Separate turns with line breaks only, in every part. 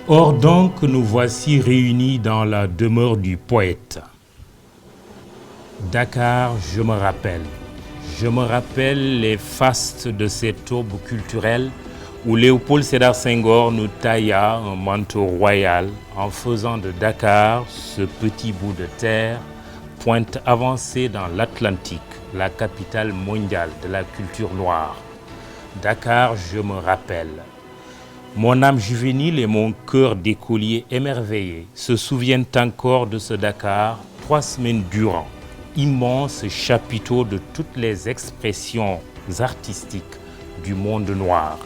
Or donc, nous voici réunis dans la demeure du poète. Dakar, je me rappelle. Je me rappelle les fastes de cette aube culturelle où Léopold Sédar Senghor nous tailla un manteau royal en faisant de Dakar, ce petit bout de terre, pointe avancée dans l'Atlantique, la capitale mondiale de la culture noire. Dakar, je me rappelle. Mon âme juvénile et mon cœur d'écolier émerveillé se souviennent encore de ce Dakar 3 semaines durant, immense chapiteau de toutes les expressions artistiques du monde noir.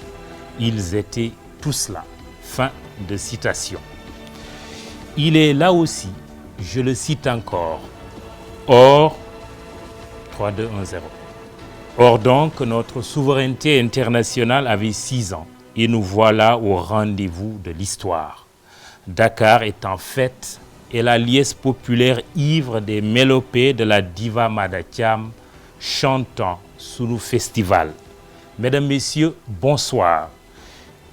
Ils étaient tous là. Fin de citation. Il est là aussi, je le cite encore, Or 3210. Or donc, notre souveraineté internationale avait 6 ans. Et nous voilà au rendez-vous de l'histoire. Dakar est en fête et la liesse populaire ivre des mélopées de la diva Madatiam chantant sous nos festivals. Mesdames, Messieurs, bonsoir.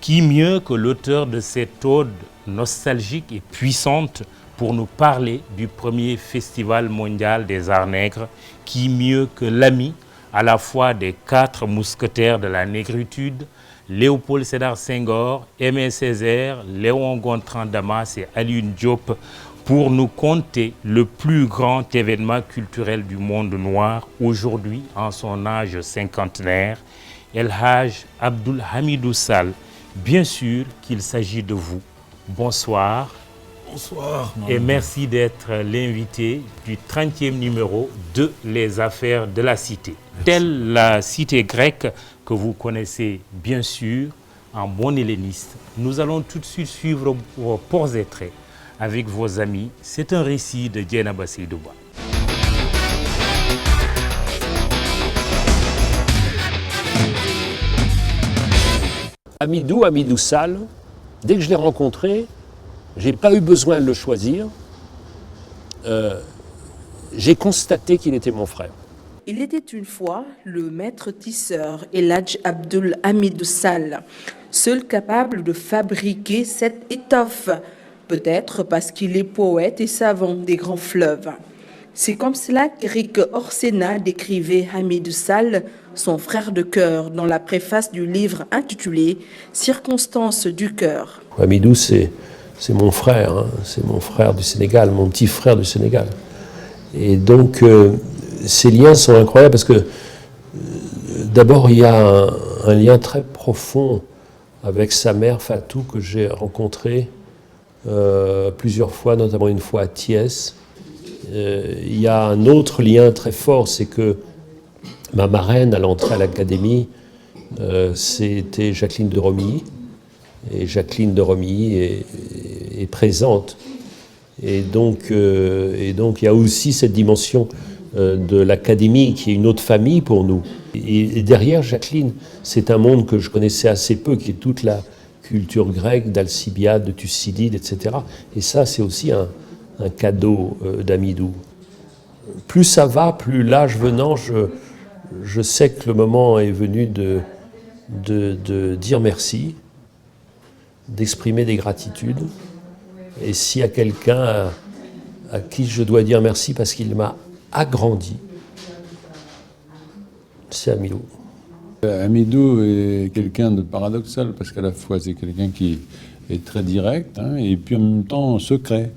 Qui mieux que l'auteur de cette ode nostalgique et puissante pour nous parler du premier festival mondial des arts nègres? Qui mieux que l'ami à la fois des 4 mousquetaires de la négritude, Léopold Sédar Senghor, Aimé Césaire, Léon Gontran Damas et Alioune Diop pour nous conter le plus grand événement culturel du monde noir aujourd'hui en son âge cinquantenaire, El Hadj Abdoul Hamidou Sall. Bien sûr qu'il s'agit de vous. Bonsoir.
Bonsoir.
Et merci d'être l'invité du 30e numéro de Les Affaires de la Cité. Merci. Telle la cité grecque que vous connaissez bien sûr, en bon helléniste, nous allons tout de suite suivre vos ports et traits avec vos amis. C'est un récit de Dieynaba Seydouba.
Hamidou Sall, dès que je l'ai rencontré, j'ai pas eu besoin de le choisir. J'ai constaté qu'il était mon frère.
Il était une fois le maître tisseur El Hadj Abdoul Hamidou Sall, seul capable de fabriquer cette étoffe, peut-être parce qu'il est poète et savant des grands fleuves. C'est comme cela qu'Éric Orsena décrivait Hamidou Sall, son frère de cœur, dans la préface du livre intitulé « Circonstances du cœur ».
Hamidou, c'est mon frère, hein. C'est mon frère du Sénégal, mon petit frère du Sénégal. Et donc, ces liens sont incroyables parce que, d'abord, il y a un lien très profond avec sa mère, Fatou, que j'ai rencontrée plusieurs fois, notamment une fois à Thiès. Il y a un autre lien très fort, c'est que ma marraine à l'entrée à l'académie, c'était Jacqueline de Romilly. Et Jacqueline de Romilly est présente. Et donc, il y a aussi cette dimension de l'académie qui est une autre famille pour nous. Et derrière Jacqueline, c'est un monde que je connaissais assez peu, qui est toute la culture grecque, d'Alcibiade, de Thucydide, etc. Et ça, c'est aussi un cadeau d'Hamidou. Plus ça va, plus l'âge venant, je sais que le moment est venu de dire merci, d'exprimer des gratitudes. Et s'il y a quelqu'un à qui je dois dire merci parce qu'il m'a agrandi, c'est Hamidou.
Hamidou est quelqu'un de paradoxal parce qu'à la fois c'est quelqu'un qui est très direct, hein, et puis en même temps secret.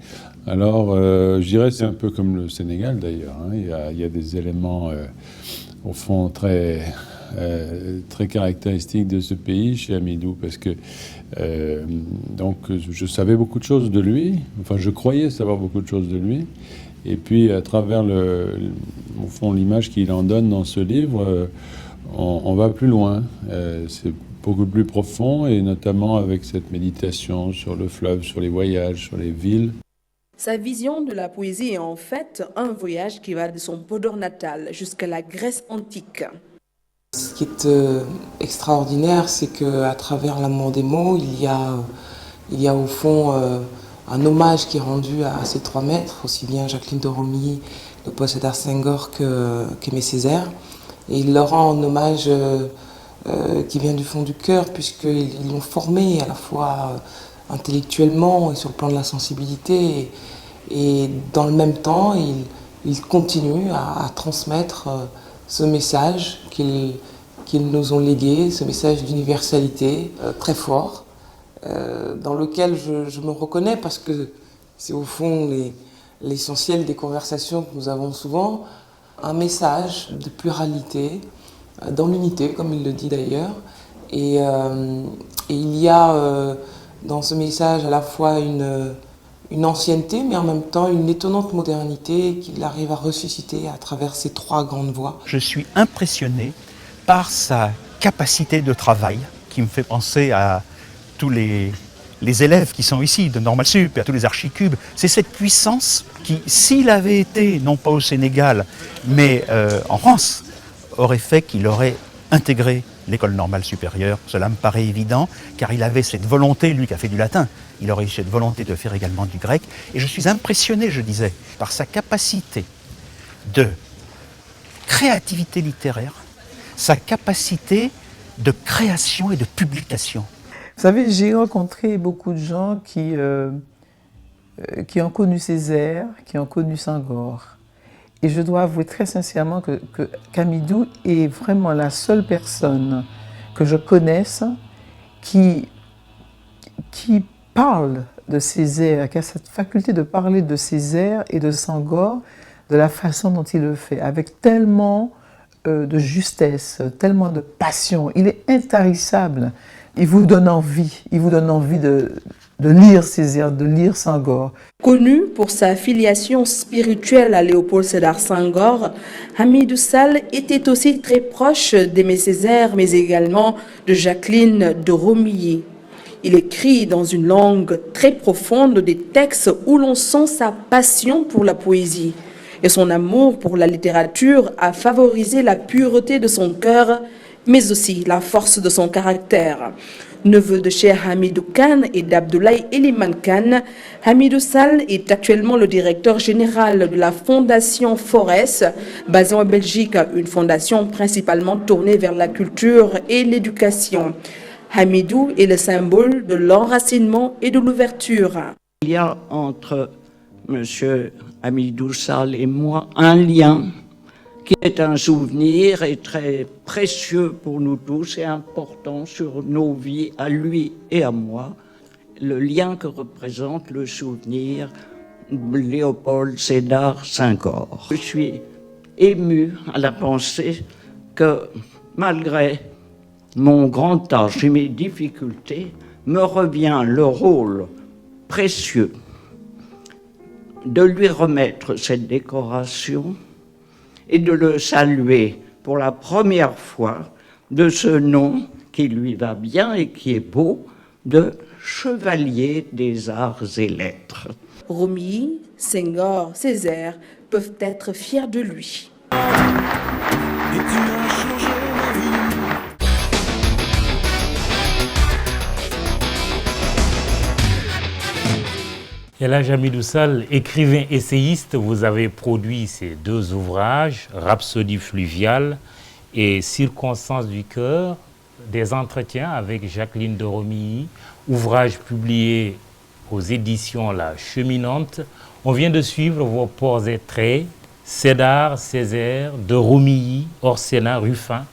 Alors je dirais c'est un peu comme le Sénégal d'ailleurs, hein. Il y a des éléments au fond très caractéristiques de ce pays chez Hamidou parce que donc je savais beaucoup de choses de lui, enfin je croyais savoir beaucoup de choses de lui, et puis à travers au fond l'image qu'il en donne dans ce livre, on va plus loin, c'est beaucoup plus profond, et notamment avec cette méditation sur le fleuve, sur les voyages, sur les villes.
Sa vision de la poésie est en fait un voyage qui va de son Podor natal jusqu'à la Grèce antique.
Ce qui est extraordinaire, c'est qu'à travers l'amour des mots, il y a au fond un hommage qui est rendu à ces 3 maîtres, aussi bien Jacqueline de Romilly, Léopold Sédar Senghor qu'Aimé Césaire. Et il leur rend un hommage qui vient du fond du cœur, puisqu'ils l'ont formé à la fois intellectuellement et sur le plan de la sensibilité. Et dans le même temps, il continue à transmettre ce message qu'ils nous ont légué, ce message d'universalité très fort, dans lequel je me reconnais parce que c'est au fond l'essentiel des conversations que nous avons souvent, un message de pluralité, dans l'unité, comme il le dit d'ailleurs. Et il y a dans ce message à la fois une ancienneté, mais en même temps une étonnante modernité qu'il arrive à ressusciter à travers ces trois grandes voix.
Je suis impressionné par sa capacité de travail, qui me fait penser à tous les élèves qui sont ici, de Normal Sup, et à tous les archicubes. C'est cette puissance qui, s'il avait été, non pas au Sénégal, mais en France, aurait fait qu'il aurait intégré l'école normale supérieure. Cela me paraît évident, car il avait cette volonté, lui qui a fait du latin, il aurait eu cette volonté de faire également du grec. Et je suis impressionné, je disais, par sa capacité de créativité littéraire, sa capacité de création et de publication.
Vous savez, j'ai rencontré beaucoup de gens qui ont connu Césaire, qui ont connu Senghor. Et je dois avouer très sincèrement que Hamidou est vraiment la seule personne que je connaisse qui parle de Césaire, qui a cette faculté de parler de Césaire et de Senghor de la façon dont il le fait, avec tellement de justesse, tellement de passion. Il est intarissable. Il vous donne envie de lire Césaire, de lire Senghor.
Connu pour sa filiation spirituelle à Léopold Sédar Senghor, Hamidou Sall était aussi très proche d'Aimé Césaire, mais également de Jacqueline de Romilly. Il écrit dans une langue très profonde des textes où l'on sent sa passion pour la poésie. Et son amour pour la littérature a favorisé la pureté de son cœur, mais aussi la force de son caractère. Neveu de Cheikh Hamidou Kane et d'Abdoulaye Eliman Kane, Hamidou Sall est actuellement le directeur général de la Fondation Forest, basée en Belgique, une fondation principalement tournée vers la culture et l'éducation. Hamidou est le symbole de l'enracinement et de l'ouverture.
Il y a entre M. Hamidou Sall et moi un lien qui est un souvenir et très précieux pour nous tous et important sur nos vies, à lui et à moi, le lien que représente le souvenir de Léopold Sédar Senghor. Je suis ému à la pensée que malgré mon grand âge et mes difficultés, me revient le rôle précieux de lui remettre cette décoration et de le saluer pour la première fois de ce nom qui lui va bien et qui est beau, de chevalier des arts et lettres.
Romilly, Senghor, Césaire peuvent être fiers de lui.
El Hadj Hamidou Sall, écrivain essayiste, vous avez produit ces deux ouvrages, Rhapsodie fluviale et Circonstances du cœur, des entretiens avec Jacqueline de Romilly, ouvrage publié aux éditions La Cheminante. On vient de suivre vos ports et traits, Sédar, Césaire, de Romilly, Orsena, Ruffin,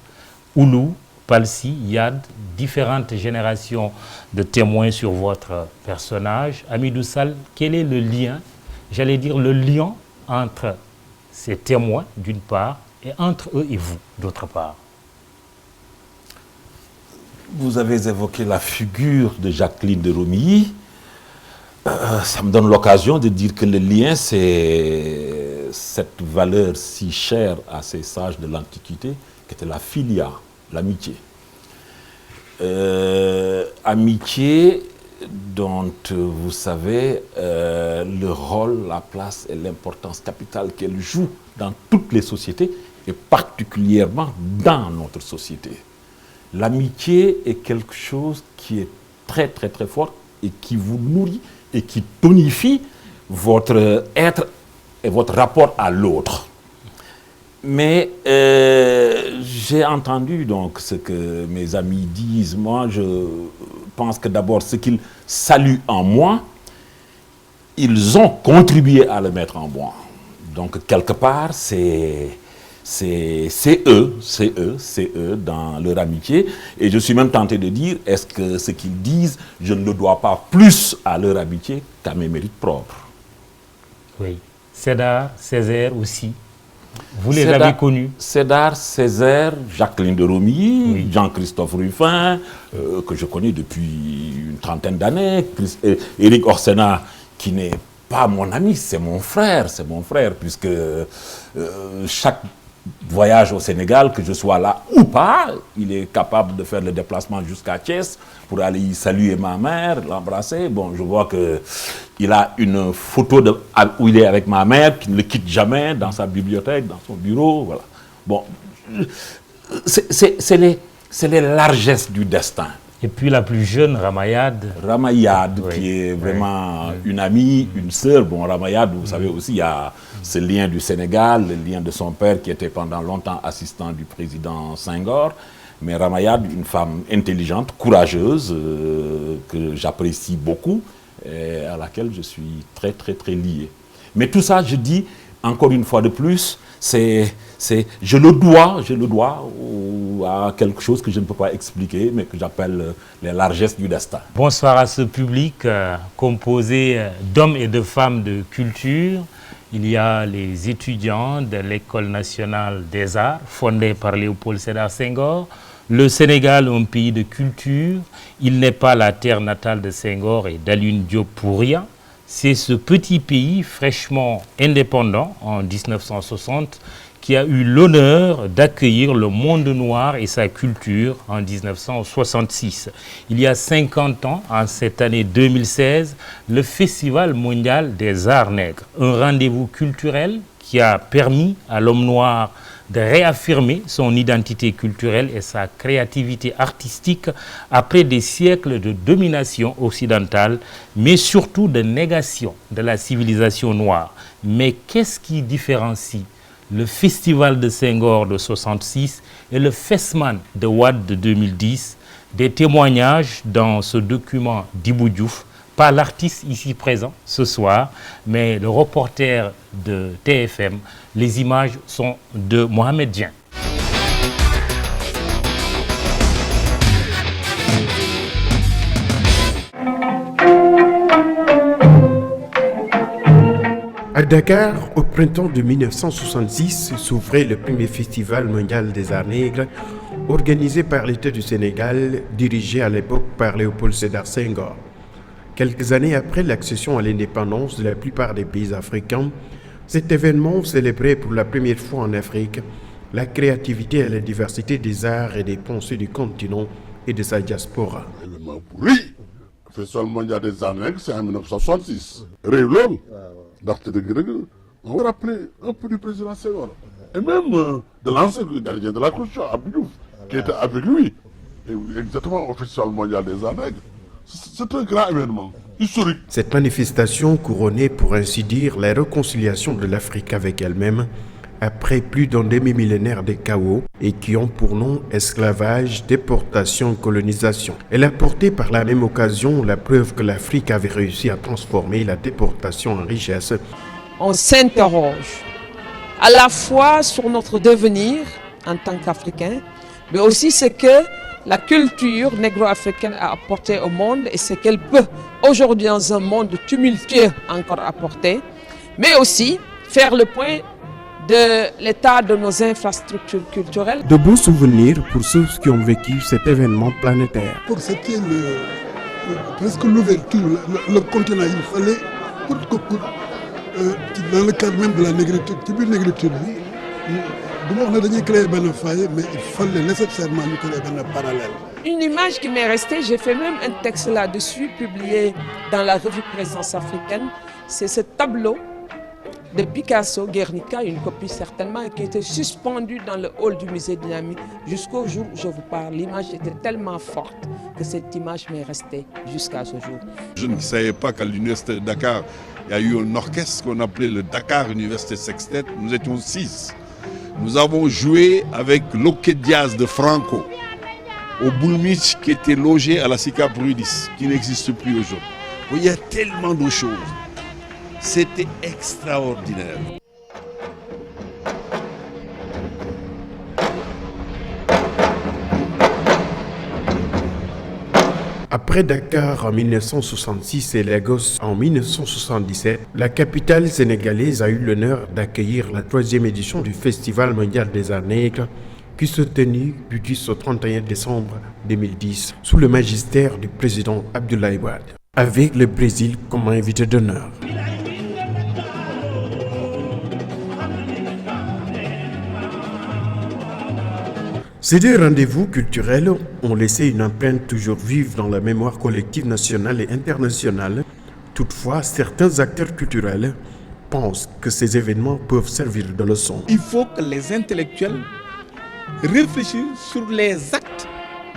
Oulou, Palsy, Yad, différentes générations de témoins sur votre personnage. Hamidou Sall, quel est le lien, j'allais dire le lien entre ces témoins d'une part et entre eux et vous d'autre part?
Vous avez évoqué la figure de Jacqueline de Romilly. Ça me donne l'occasion de dire que le lien, c'est cette valeur si chère à ces sages de l'Antiquité, qui était la philia, l'amitié. Amitié dont vous savez le rôle, la place et l'importance capitale qu'elle joue dans toutes les sociétés et particulièrement dans notre société. L'amitié est quelque chose qui est très très très fort et qui vous nourrit et qui tonifie votre être et votre rapport à l'autre. Mais j'ai entendu donc ce que mes amis disent. Moi, je pense que d'abord, ce saluent en moi, ils ont contribué à le mettre en moi. Donc, quelque part, c'est eux dans leur amitié. Et je suis même tenté de dire, est-ce que ce qu'ils disent, je ne le dois pas plus à leur amitié qu'à mes mérites propres?
Oui. Sédar, Césaire aussi. Vous les avez connus?
Sédar, Césaire, Jacqueline de Romilly, oui. Jean-Christophe Ruffin, que je connais depuis une trentaine d'années. Éric Orsena, qui n'est pas mon ami, c'est mon frère, puisque chaque voyage au Sénégal, que je sois là ou pas, il est capable de faire le déplacement jusqu'à Thiès pour aller y saluer ma mère, l'embrasser. Bon, je vois qu'il a une photo où il est avec ma mère, qui ne le quitte jamais dans sa bibliothèque, dans son bureau, voilà. Bon, c'est les largesses du destin.
Et puis la plus jeune, Ramayad.
Ramayad, oui, qui est vraiment une amie, une sœur. Bon, Ramayad, vous savez aussi, il y a ce lien du Sénégal, le lien de son père qui était pendant longtemps assistant du président Senghor. Mais Ramayad, une femme intelligente, courageuse, que j'apprécie beaucoup et à laquelle je suis très, très, très lié. Mais tout ça, je dis, encore une fois de plus, je le dois à quelque chose que je ne peux pas expliquer, mais que j'appelle les largesses du destin.
Bonsoir à ce public composé d'hommes et de femmes de culture. Il y a les étudiants de l'École nationale des arts, fondée par Léopold Sédar Senghor. Le Sénégal, un pays de culture. Il n'est pas la terre natale de Senghor et d'Alioune Diop pour rien. C'est ce petit pays fraîchement indépendant en 1960 qui a eu l'honneur d'accueillir le monde noir et sa culture en 1966. Il y a 50 ans, en cette année 2016, le Festival mondial des arts nègres, un rendez-vous culturel qui a permis à l'homme noir de réaffirmer son identité culturelle et sa créativité artistique après des siècles de domination occidentale, mais surtout de négation de la civilisation noire. Mais qu'est-ce qui différencie le Festival de Senghor de 1966 et le Fesman de Wade de 2010? Des témoignages dans ce document d'Ibou Diouf, pas l'artiste ici présent ce soir, mais le reporter de TFM. Les images sont de Mohamed Dien.
À Dakar, au printemps de 1966, s'ouvrait le premier festival mondial des arts nègres, organisé par l'État du Sénégal, dirigé à l'époque par Léopold Sédar Senghor. Quelques années après l'accession à l'indépendance de la plupart des pays africains, cet événement célébrait pour la première fois en Afrique la créativité et la diversité des arts et des pensées du continent et de sa diaspora.
Oui, le Festival mondial des arts nègres, c'est en 1966. Révélon, on va rappeler un peu du président Senghor, et même de l'ancien gardien de la Constitution, Abdou Diouf, qui était avec lui, exactement au Festival mondial des arts nègres. C'est un grand événement historique.
Cette manifestation couronnait, pour ainsi dire, la réconciliation de l'Afrique avec elle-même après plus d'un demi-millénaire de chaos et qui ont pour nom esclavage, déportation, colonisation. Elle a porté par la même occasion la preuve que l'Afrique avait réussi à transformer la déportation en richesse.
On s'interroge à la fois sur notre devenir en tant qu'Africains, mais aussi ce que la culture négro-africaine a apporté au monde et ce qu'elle peut aujourd'hui dans un monde tumultueux encore apporter, mais aussi faire le point de l'état de nos infrastructures culturelles.
De beaux souvenirs pour ceux qui ont vécu cet événement planétaire.
Pour ce qui est presque l'ouverture, le continent, il fallait, dans le cadre même de la négritude, mais il fallait nécessairement créer un parallèle.
Une image qui m'est restée, j'ai fait même un texte là-dessus, publié dans la revue Présence africaine, c'est ce tableau de Picasso, Guernica, une copie certainement, qui était suspendue dans le hall du musée de Niamey jusqu'au jour où je vous parle. L'image était tellement forte que cette image m'est restée jusqu'à ce jour.
Je ne savais pas qu'à l'université de Dakar, il y a eu un orchestre qu'on appelait le Dakar Université Sextet. Nous étions 6. Nous avons joué avec l'Oké Diaz de Franco. au Boulmich qui était logé à la SICAP Rudis, qui n'existe plus aujourd'hui. Il y a tellement de choses. C'était extraordinaire.
Après Dakar en 1966 et Lagos en 1977, la capitale sénégalaise a eu l'honneur d'accueillir la 3e édition du Festival mondial des arts nègres qui se tenait du 10 au 31 décembre 2010 sous le magistère du président Abdoulaye Wade, avec le Brésil comme invité d'honneur. Ces deux rendez-vous culturels ont laissé une empreinte toujours vive dans la mémoire collective nationale et internationale. Toutefois, certains acteurs culturels pensent que ces événements peuvent servir de leçon.
Il faut que les intellectuels réfléchissent sur les actes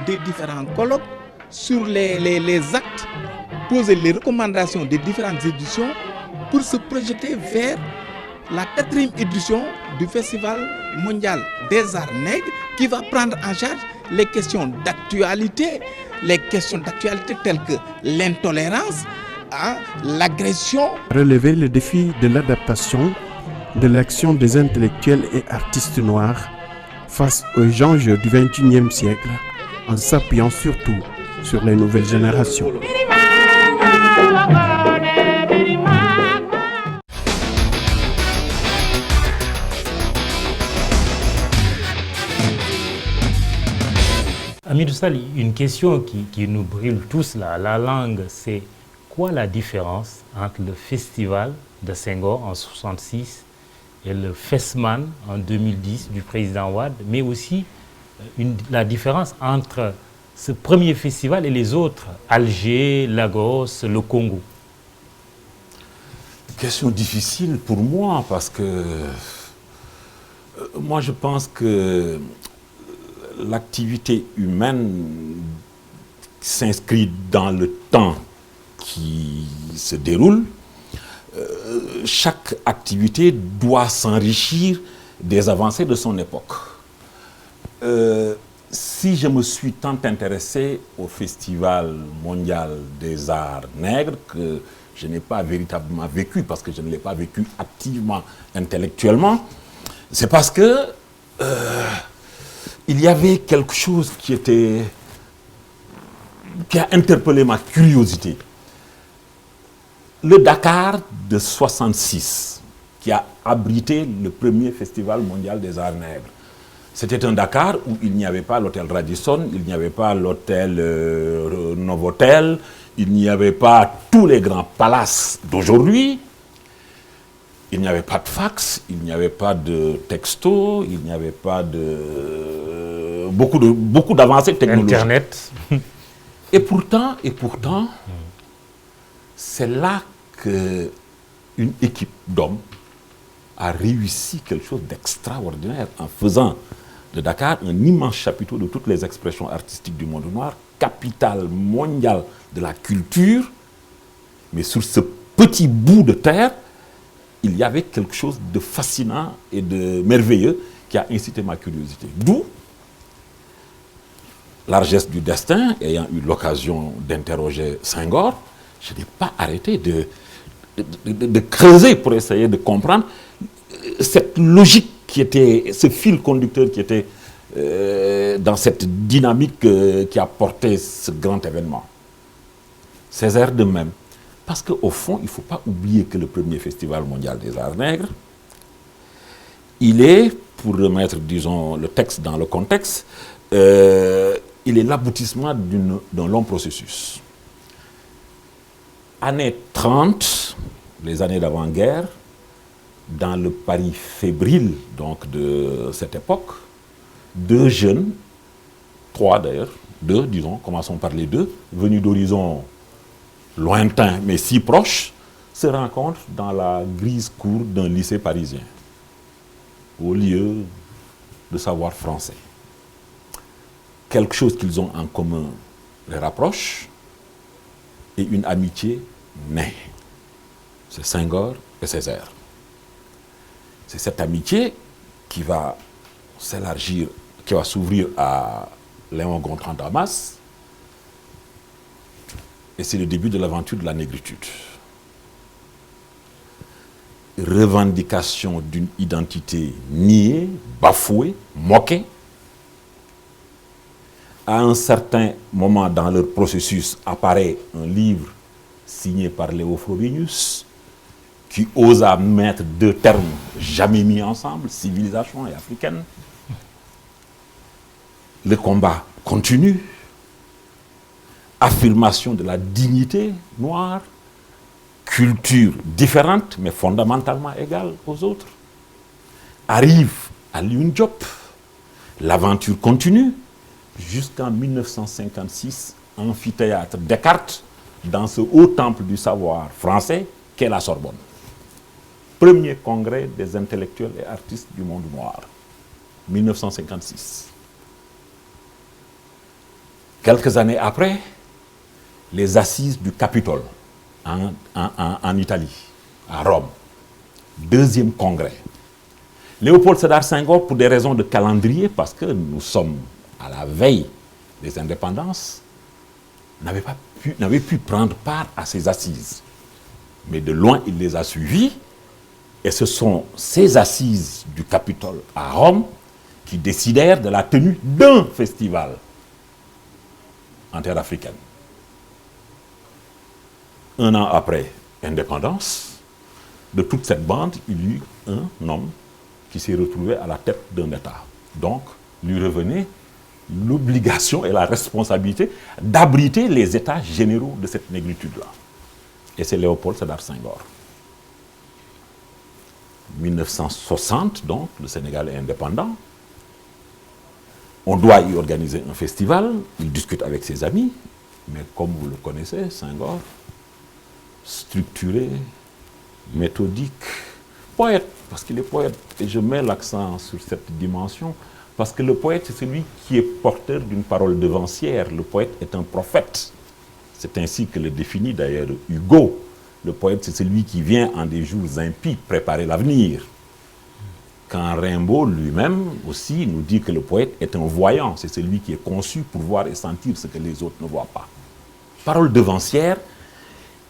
des différents colloques, sur les actes, poser les recommandations des différentes éditions pour se projeter vers la 4e édition du Festival mondial des arts nègres qui va prendre en charge les questions d'actualité, telles que l'intolérance, l'agression.
Relever le défi de l'adaptation de l'action des intellectuels et artistes noirs face aux enjeux du XXIe siècle en s'appuyant surtout sur les nouvelles générations.
Hamidou Sall, une question qui nous brûle tous là, la langue, c'est quoi la différence entre le festival de Senghor en 1966 et le FESMAN en 2010 du président Wade, mais aussi la différence entre ce premier festival et les autres, Alger, Lagos, le Congo?
Question difficile pour moi parce que moi je pense que l'activité humaine s'inscrit dans le temps qui se déroule. Chaque activité doit s'enrichir des avancées de son époque. Si je me suis tant intéressé au Festival mondial des arts nègres que je n'ai pas véritablement vécu, parce que je ne l'ai pas vécu activement, intellectuellement, c'est parce que il y avait quelque chose qui a interpellé ma curiosité. Le Dakar de 1966, qui a abrité le premier Festival mondial des arts nègres. C'était un Dakar où il n'y avait pas l'hôtel Radisson, il n'y avait pas l'hôtel Novotel, il n'y avait pas tous les grands palaces d'aujourd'hui. Il n'y avait pas de fax, il n'y avait pas de texto, il n'y avait pas de beaucoup d'avancées technologiques.
Internet.
Et pourtant, c'est là qu'une équipe d'hommes a réussi quelque chose d'extraordinaire en faisant de Dakar un immense chapiteau de toutes les expressions artistiques du monde noir, capitale mondiale de la culture, mais sur ce petit bout de terre, il y avait quelque chose de fascinant et de merveilleux qui a incité ma curiosité. D'où largesse du destin, ayant eu l'occasion d'interroger Senghor, je n'ai pas arrêté de creuser pour essayer de comprendre cette logique qui était, ce fil conducteur qui était dans cette dynamique qui a porté ce grand événement. Césaire de même. Parce qu'au fond, il ne faut pas oublier que le premier Festival mondial des arts nègres, il est, pour remettre, disons, le texte dans le contexte, il est l'aboutissement d'un long processus. Années 30, les années d'avant-guerre, dans le Paris fébrile donc, de cette époque, deux jeunes, trois d'ailleurs, deux, disons, commençons par les deux, venus d'horizons lointains mais si proches, se rencontrent dans la grise cour d'un lycée parisien, au lieu de savoir français. Quelque chose qu'ils ont en commun les rapproche et une amitié naît. C'est Senghor et Césaire. C'est cette amitié qui va s'élargir, qui va s'ouvrir à Léon Gontran Damas, et c'est le début de l'aventure de la négritude. Revendication d'une identité niée, bafouée, moquée. À un certain moment dans leur processus apparaît un livre signé par Léo Frobenius qui osa mettre deux termes jamais mis ensemble, civilisation et africaine. Le combat continue. Affirmation de la dignité noire, culture différente mais fondamentalement égale aux autres. Arrive Alioune Diop, l'aventure continue jusqu'en 1956, amphithéâtre Descartes, dans ce haut temple du savoir français qu'est la Sorbonne. Premier congrès des intellectuels et artistes du monde noir, 1956. Quelques années après, les assises du Capitole en Italie, à Rome. Deuxième congrès. Léopold Sédar Senghor, pour des raisons de calendrier, parce que nous sommes à la veille des indépendances, n'avait pu prendre part à ces assises. Mais de loin, il les a suivies, et ce sont ces assises du Capitole à Rome qui décidèrent de la tenue d'un festival en terre africaine. Un an après indépendance, de toute cette bande, il y eut un homme qui s'est retrouvé à la tête d'un État. Donc, lui revenait l'obligation et la responsabilité d'abriter les états généraux de cette négritude-là. Et c'est Léopold Sédar Senghor. 1960, donc, le Sénégal est indépendant. On doit y organiser un festival. Il discute avec ses amis. Mais comme vous le connaissez, Senghor, structuré, méthodique, poète, parce qu'il est poète. Et je mets l'accent sur cette dimension, parce que le poète, c'est celui qui est porteur d'une parole devancière. Le poète est un prophète. C'est ainsi que le définit d'ailleurs Hugo. Le poète, c'est celui qui vient en des jours impies préparer l'avenir. Quand Rimbaud lui-même aussi nous dit que le poète est un voyant, c'est celui qui est conçu pour voir et sentir ce que les autres ne voient pas. Parole devancière,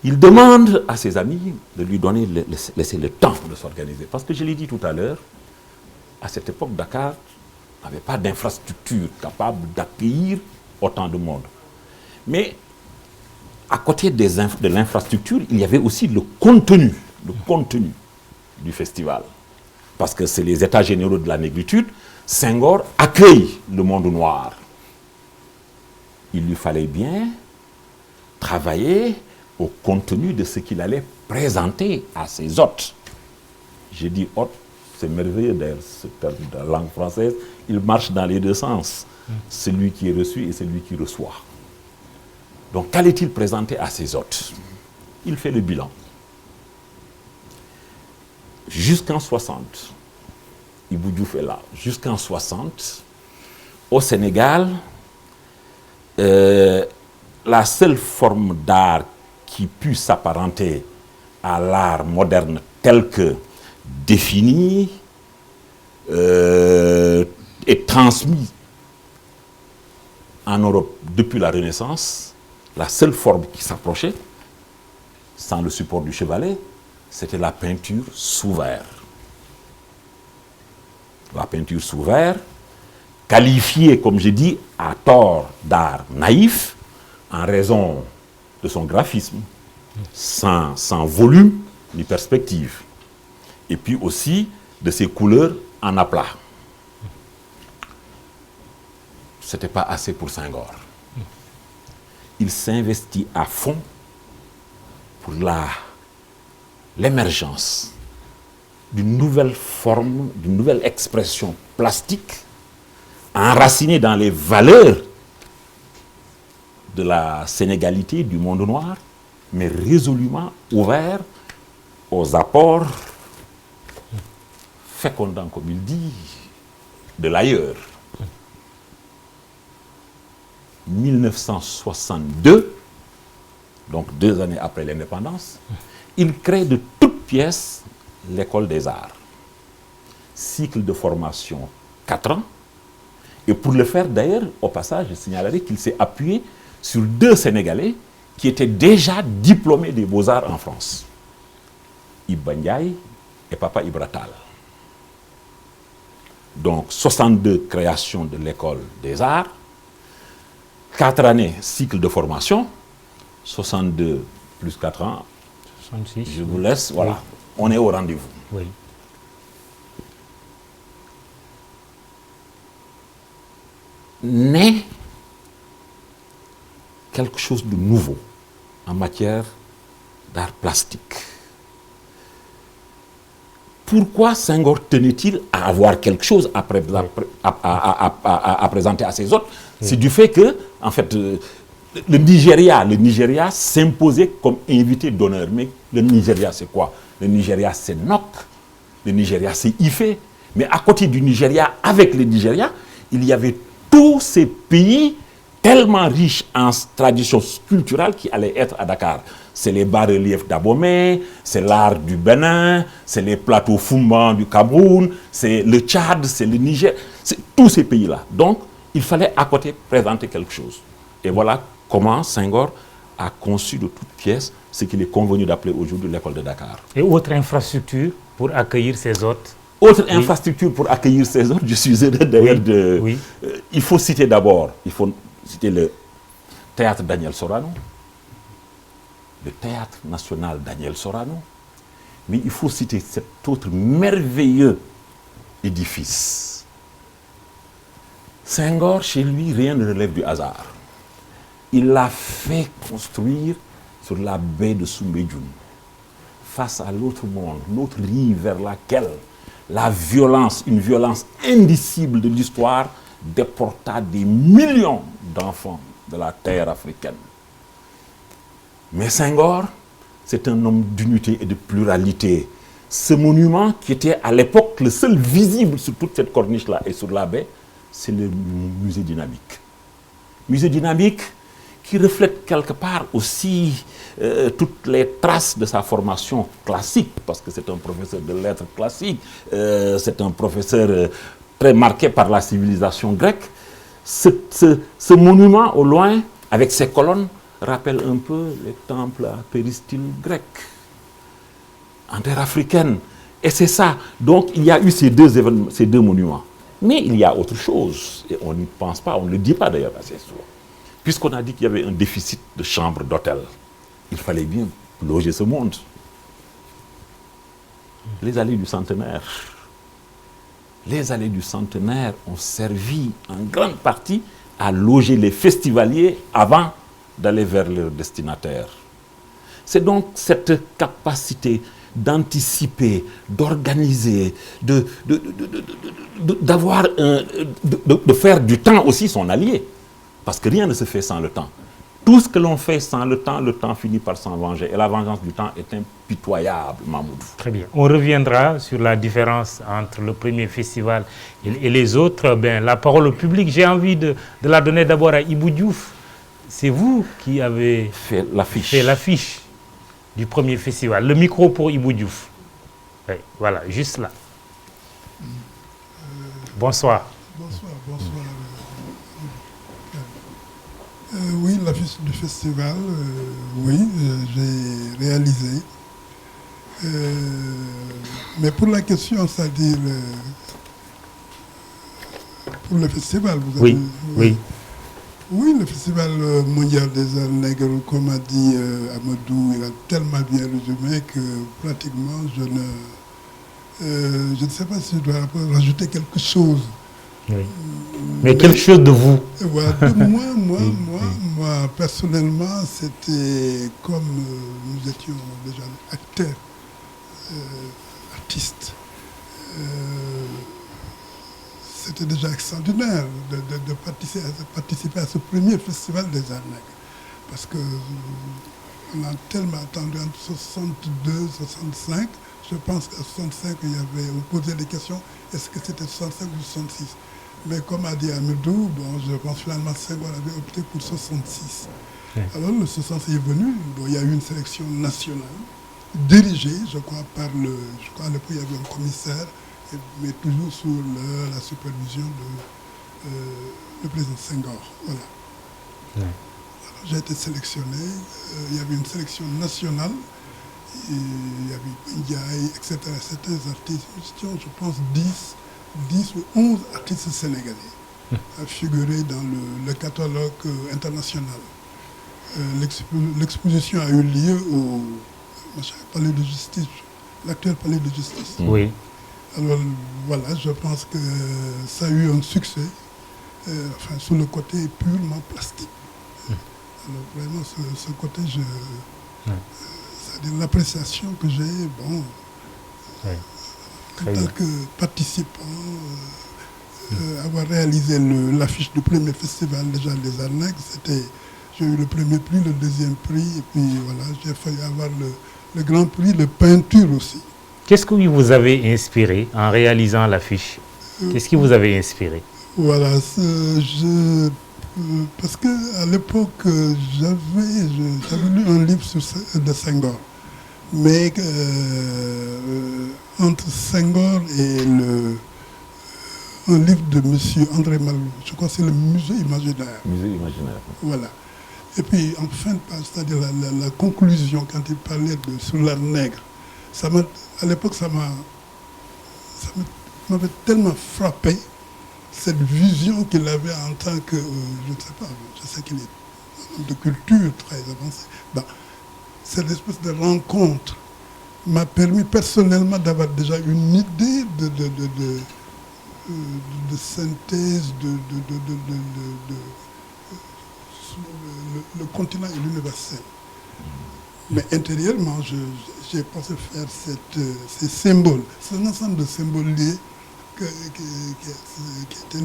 il demande à ses amis de lui donner, laisser le temps de s'organiser. Parce que je l'ai dit tout à l'heure, à cette époque, Dakar n'avait pas d'infrastructure capable d'accueillir autant de monde. Mais à côté de l'infrastructure, il y avait aussi le contenu du festival. Parce que c'est les états généraux de la négritude, Senghor accueille le monde noir. Il lui fallait bien travailler au contenu de ce qu'il allait présenter à ses hôtes. J'ai dit hôte, c'est merveilleux d'ailleurs, ce terme de la langue française, il marche dans les deux sens, celui qui est reçu et celui qui reçoit. Donc qu'allait-il présenter à ses hôtes? Il fait le bilan. Jusqu'en 60, Ibou Diouf est là, jusqu'en 60, au Sénégal, la seule forme d'art qui put s'apparenter à l'art moderne tel que défini et transmis en Europe depuis la Renaissance, la seule forme qui s'approchait, sans le support du chevalet, c'était la peinture sous verre. La peinture sous verre, qualifiée, comme je dis, à tort d'art naïf, en raison de son graphisme, sans volume ni perspective. Et puis aussi de ses couleurs en aplat. Ce n'était pas assez pour Senghor. Il s'investit à fond pour l'émergence d'une nouvelle forme, d'une nouvelle expression plastique, enracinée dans les valeurs de la sénégalité du monde noir, mais résolument ouvert aux apports fécondants, comme il dit, de l'ailleurs. 1962, donc 2 années après l'indépendance, il crée de toutes pièces l'école des arts. Cycle de formation 4 ans, Et pour le faire, d'ailleurs, au passage, je signalerai qu'il s'est appuyé sur 2 Sénégalais qui étaient déjà diplômés des Beaux-Arts en France. Iba Ndiaye et Papa Ibra Tall. Donc, 62 créations de l'école des arts, 4 années cycle de formation, 62 plus 4 ans,
66.
Je vous laisse, voilà, oui. On est au rendez-vous.
Oui.
Naît quelque chose de nouveau en matière d'art plastique. Pourquoi Senghor tenait-il à avoir quelque chose à présenter à ses hôtes? C'est du fait que, en fait, le Nigeria s'imposait comme invité d'honneur. Mais le Nigeria, c'est quoi? Le Nigeria, c'est Nok. Le Nigeria, c'est Ifé. Mais à côté du Nigeria, avec le Nigeria, il y avait tous ces pays tellement riches en traditions culturelles qui allaient être à Dakar. C'est les bas-reliefs d'Abomey, c'est l'art du Bénin, c'est les plateaux Fumban du Cameroun, c'est le Tchad, c'est le Niger, c'est tous ces pays-là. Donc, il fallait à côté présenter quelque chose. Et voilà comment Senghor a conçu de toutes pièces ce qu'il est convenu d'appeler aujourd'hui l'école de Dakar.
Et autre infrastructure pour accueillir ses hôtes?
Autre infrastructure pour accueillir ces hôtes, je suis heureux d'ailleurs de... Oui. Il faut citer d'abord, le théâtre Daniel Sorano, le théâtre national Daniel Sorano, mais il faut citer cet autre merveilleux édifice. Senghor, chez lui, rien ne relève du hasard. Il l'a fait construire sur la baie de Soumbédioune, face à l'autre monde, l'autre rive vers laquelle la violence, une violence indicible de l'histoire, déporta des millions d'enfants de la terre africaine. Mais Senghor, c'est un homme d'unité et de pluralité. Ce monument, qui était à l'époque le seul visible sur toute cette corniche-là et sur la baie, c'est le musée dynamique. Musée dynamique qui reflète quelque part aussi toutes les traces de sa formation classique, parce que c'est un professeur de lettres classiques, c'est un professeur très marqué par la civilisation grecque. Ce monument au loin, avec ses colonnes, rappelle un peu les temples à péristyle grec, en terre africaine. Et c'est ça. Donc il y a eu ces deux monuments. Mais il y a autre chose, et on n'y pense pas, on ne le dit pas d'ailleurs assez souvent. Puisqu'on a dit qu'il y avait un déficit de chambres d'hôtel, il fallait bien loger ce monde. Les allées du Centenaire. Les allées du Centenaire ont servi en grande partie à loger les festivaliers avant d'aller vers leurs destinataires. C'est donc cette capacité d'anticiper, d'organiser, de faire du temps aussi son allié. Parce que rien ne se fait sans le temps. Tout ce que l'on fait sans le temps finit par s'en venger. Et la vengeance du temps est impitoyable, Mahmoud.
Très bien. On reviendra sur la différence entre le premier festival et les autres. Ben, la parole au public, j'ai envie de la donner d'abord à Ibou Diouf. C'est vous qui avez fait l'affiche du premier festival. Le micro pour Ibou Diouf. Oui, voilà, juste là. Bonsoir.
Bonsoir. Oui, l'affiche du festival, j'ai réalisé. Mais pour la question, c'est-à-dire pour le festival, vous avez... Oui, le Festival mondial des arts nègres, comme a dit Amadou, il a tellement bien résumé que pratiquement je ne sais pas si je dois rajouter quelque chose.
Oui. Mais quelque chose de vous.
Voilà, moi, personnellement, c'était comme nous étions déjà acteurs, artistes. C'était déjà extraordinaire de participer à ce premier festival des arts nègres. Parce qu'on a tellement attendu entre 62 et 65. Je pense qu'à 65, on posait des questions, est-ce que c'était 65 ou 66? Mais comme a dit Amadou, je pense finalement Senghor avait opté pour 66. Oui. Alors le 66 est venu, il y a eu une sélection nationale, dirigée, je crois, par il y avait un commissaire, mais toujours sous la supervision le président Senghor. Voilà.
Ouais.
Alors, j'ai été sélectionné. Il y avait une sélection nationale. Et il y avait Ndiaye, etc. Certains artistes. Nous étions, je pense, 10 ou 11 artistes sénégalais à figurer dans le catalogue international. L'exposition a eu lieu au palais de justice, l'actuel palais de justice.
Oui.
Alors voilà, je pense que ça a eu un succès, sur le côté purement plastique. Alors vraiment, ce côté, c'est-à-dire l'appréciation que j'ai, bon, en tant que participant, avoir réalisé l'affiche du premier festival déjà des Arnègres, j'ai eu le premier prix, le deuxième prix, et puis voilà, j'ai failli avoir le grand prix de peinture aussi.
Qu'est-ce que vous avez inspiré en réalisant l'affiche? Qu'est-ce qui vous avait inspiré?
Voilà, parce qu'à l'époque, j'avais lu un livre de Senghor, mais entre Senghor et un livre de M. André Malraux, je crois que c'est le Musée imaginaire.
Musée imaginaire.
Voilà. Et puis en fin de page, c'est-à-dire la conclusion, quand il parlait sur l'art nègre, à l'époque, ça m'avait tellement frappé, cette vision qu'il avait en tant que, je ne sais pas, je sais qu'il est un homme de culture très avancé. Ben, cette espèce de rencontre m'a permis personnellement d'avoir déjà une idée de synthèse sur le continent et l'universel. Mais intérieurement, j'ai pensé faire ces symboles. C'est un ensemble de symboles liés qui était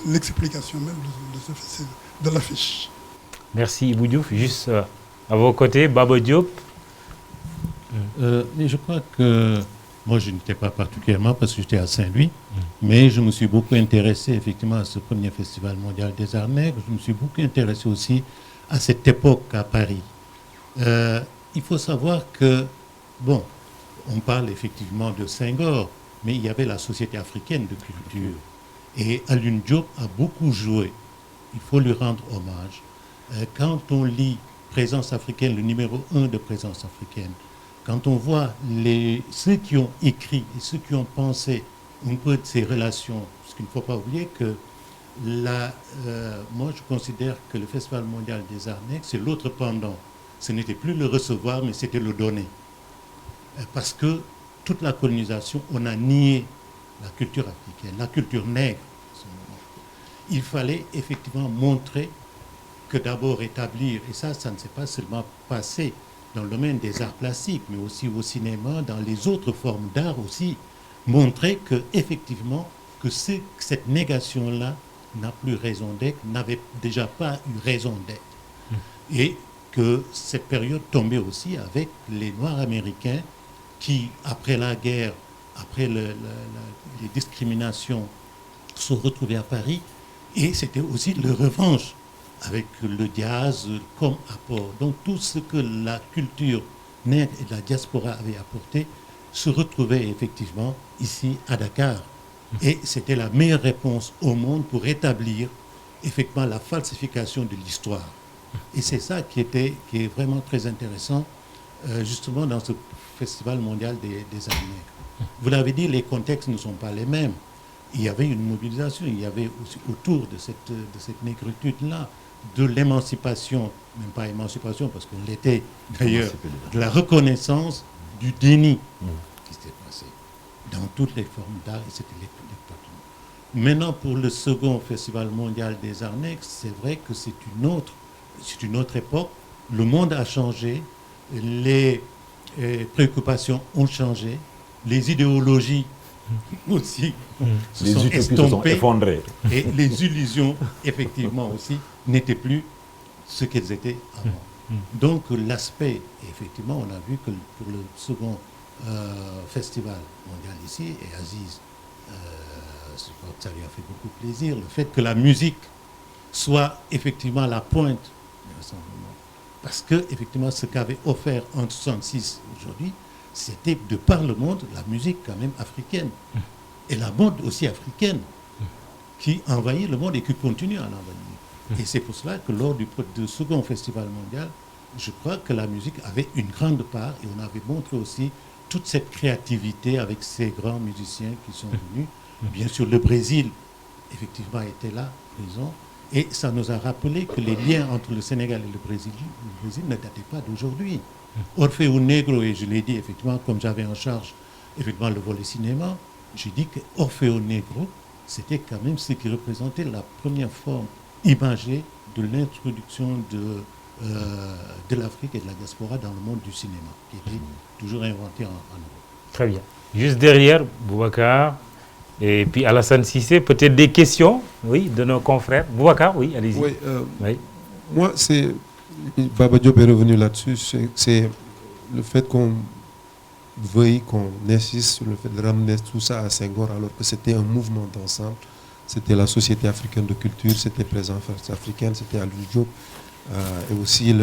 l'explication même de l'affiche.
Merci Ibou Diouf. Juste à vos côtés, Baba Diop.
Mais je crois que moi, je n'étais pas particulièrement parce que j'étais à Saint-Louis, mais je me suis beaucoup intéressé effectivement à ce premier festival mondial des arts nègres. Je me suis beaucoup intéressé aussi à cette époque à Paris. Il faut savoir que, bon, on parle effectivement de Senghor, mais il y avait la Société africaine de culture. Et Alioune Diop a beaucoup joué. Il faut lui rendre hommage. Quand on lit Présence africaine, le numéro 1 de Présence africaine, quand on voit ceux qui ont écrit et ceux qui ont pensé un peu de ces relations, parce qu'il ne faut pas oublier que moi je considère que le Festival mondial des arts nègres, c'est l'autre pendant. Ce n'était plus le recevoir, mais c'était le donner. Parce que toute la colonisation, on a nié la culture africaine, la culture nègre. Il fallait effectivement montrer que d'abord établir, et ça ne s'est pas seulement passé dans le domaine des arts plastiques, mais aussi au cinéma, dans les autres formes d'art aussi, montrer que effectivement que cette négation-là n'a plus raison d'être, n'avait déjà pas eu raison d'être. Et que cette période tombait aussi avec les Noirs américains qui, après la guerre, après les discriminations, se retrouvaient à Paris, et c'était aussi leur revanche avec le jazz comme apport. Donc tout ce que la culture nègre et la diaspora avaient apporté se retrouvait effectivement ici à Dakar. Et c'était la meilleure réponse au monde pour établir effectivement la falsification de l'histoire. Et c'est ça qui est vraiment très intéressant justement dans ce Festival mondial des arts nègres. Vous l'avez dit, les contextes ne sont pas les mêmes. Il y avait une mobilisation, il y avait aussi autour de cette négritude-là, de l'émancipation, même pas émancipation parce qu'on l'était d'ailleurs, de la reconnaissance du déni qui s'était passé dans toutes les formes d'art, et c'était l'époque. Maintenant, pour le second Festival mondial des arts nègres, c'est vrai que c'est une autre époque. Le monde a changé, les préoccupations ont changé, les idéologies aussi se sont estompées, et les illusions effectivement aussi n'étaient plus ce qu'elles étaient avant. Donc l'aspect, effectivement, on a vu que pour le second festival mondial ici, et Aziz, ça lui a fait beaucoup plaisir, le fait que la musique soit effectivement la pointe du rassemblement. Parce que, effectivement, ce qu'avait offert en 1966 aujourd'hui, c'était de par le monde la musique quand même africaine. Et la mode aussi africaine. qui envahit le monde et qui continue à l'envahir. Et c'est pour cela que lors du second festival mondial, je crois que la musique avait une grande part et on avait montré aussi toute cette créativité avec ces grands musiciens qui sont venus. Bien sûr, le Brésil, effectivement, était là, présent. Et ça nous a rappelé que les liens entre le Sénégal et le Brésil ne dataient pas d'aujourd'hui. Orfeo Negro, et je l'ai dit, effectivement, comme j'avais en charge effectivement le volet cinéma, j'ai dit que Orfeo Negro, c'était quand même ce qui représentait la première forme imagée de l'introduction de l'Afrique et de la diaspora dans le monde du cinéma, qui était toujours inventé en Europe.
Très bien. Juste derrière, Boubacar, et puis Alassane Cissé, peut-être des questions, oui, de nos confrères. Boubacar, oui, allez-y.
Oui,
oui.
Moi, c'est... Baba Diop est revenu là-dessus, c'est le fait qu'on veuille, qu'on insiste sur le fait de ramener tout ça à Senghor, alors que c'était un mouvement d'ensemble. C'était la Société africaine de culture, c'était Présence africaine, c'était Aliou Diop, et aussi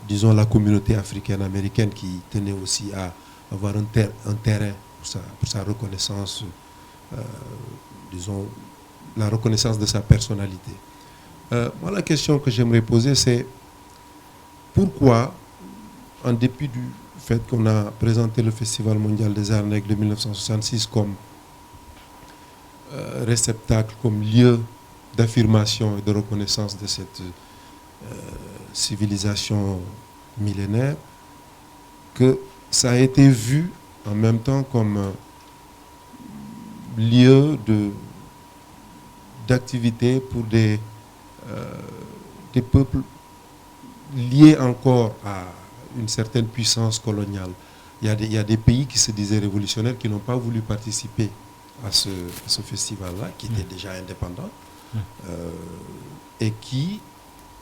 disons la communauté africaine-américaine qui tenait aussi à avoir un terrain pour sa reconnaissance, disons, la reconnaissance de sa personnalité. Moi, la question que j'aimerais poser, c'est pourquoi, en dépit du fait qu'on a présenté le Festival mondial des arts nègres de 1966 comme réceptacle, comme lieu d'affirmation et de reconnaissance de cette civilisation millénaire, que ça a été vu en même temps comme lieu d'activité pour des peuples liés encore à une certaine puissance coloniale. Il y a des pays qui se disaient révolutionnaires qui n'ont pas voulu participer à ce festival-là, qui était déjà indépendant, et qui,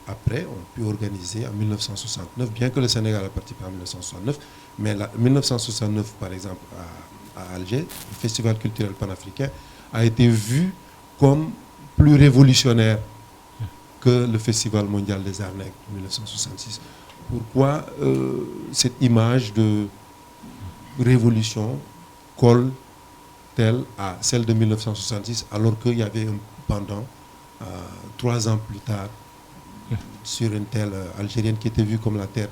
après, ont pu organiser en 1969, bien que le Sénégal a participé en 1969, mais en 1969, par exemple, à Alger, le Festival culturel panafricain a été vu comme plus révolutionnaire que le Festival mondial des arts nègres de 1966. Pourquoi cette image de révolution colle-t-elle à celle de 1966 alors qu'il y avait un pendant 3 ans plus tard sur une terre algérienne qui était vue comme la terre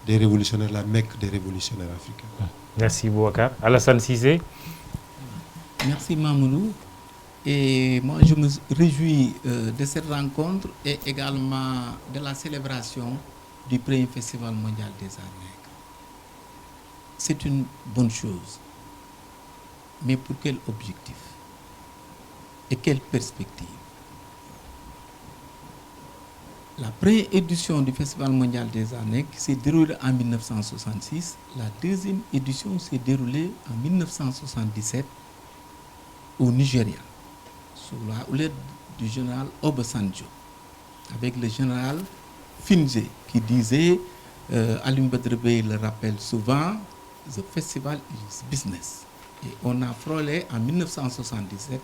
des révolutionnaires, la Mecque des révolutionnaires africains.
Merci Boubacar. Alassane Cissé.
Merci Mamoudou. Et moi, je me réjouis de cette rencontre et également de la célébration du premier Festival mondial des arts nègres. C'est une bonne chose. Mais pour quel objectif? Et quelle perspective? La première édition du Festival mondial des arts nègres s'est déroulée en 1966. La deuxième édition s'est déroulée en 1977 au Nigeria, sous la houlette du général Obasanjo, avec le général Finze qui disait, Alim Badrebey le rappelle souvent, the festival is business. Et on a frôlé en 1977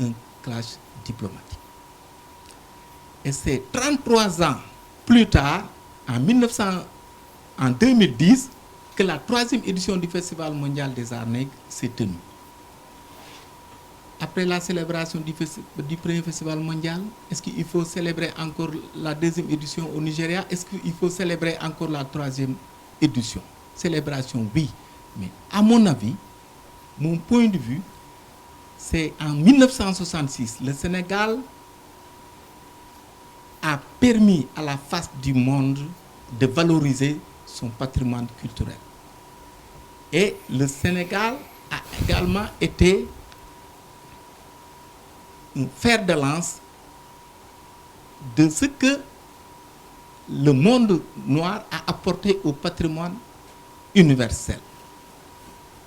un clash diplomatique. Et c'est 33 ans plus tard, en 2010, que la 3e édition du Festival mondial des arts nègres s'est tenue. Après la célébration du premier festival mondial, est-ce qu'il faut célébrer encore la 2e édition au Nigeria? Est-ce qu'il faut célébrer encore la 3e édition? Célébration, oui. Mais à mon avis, mon point de vue, c'est en 1966, le Sénégal a permis à la face du monde de valoriser son patrimoine culturel. Et le Sénégal a également été un fer de lance de ce que le monde noir a apporté au patrimoine universel.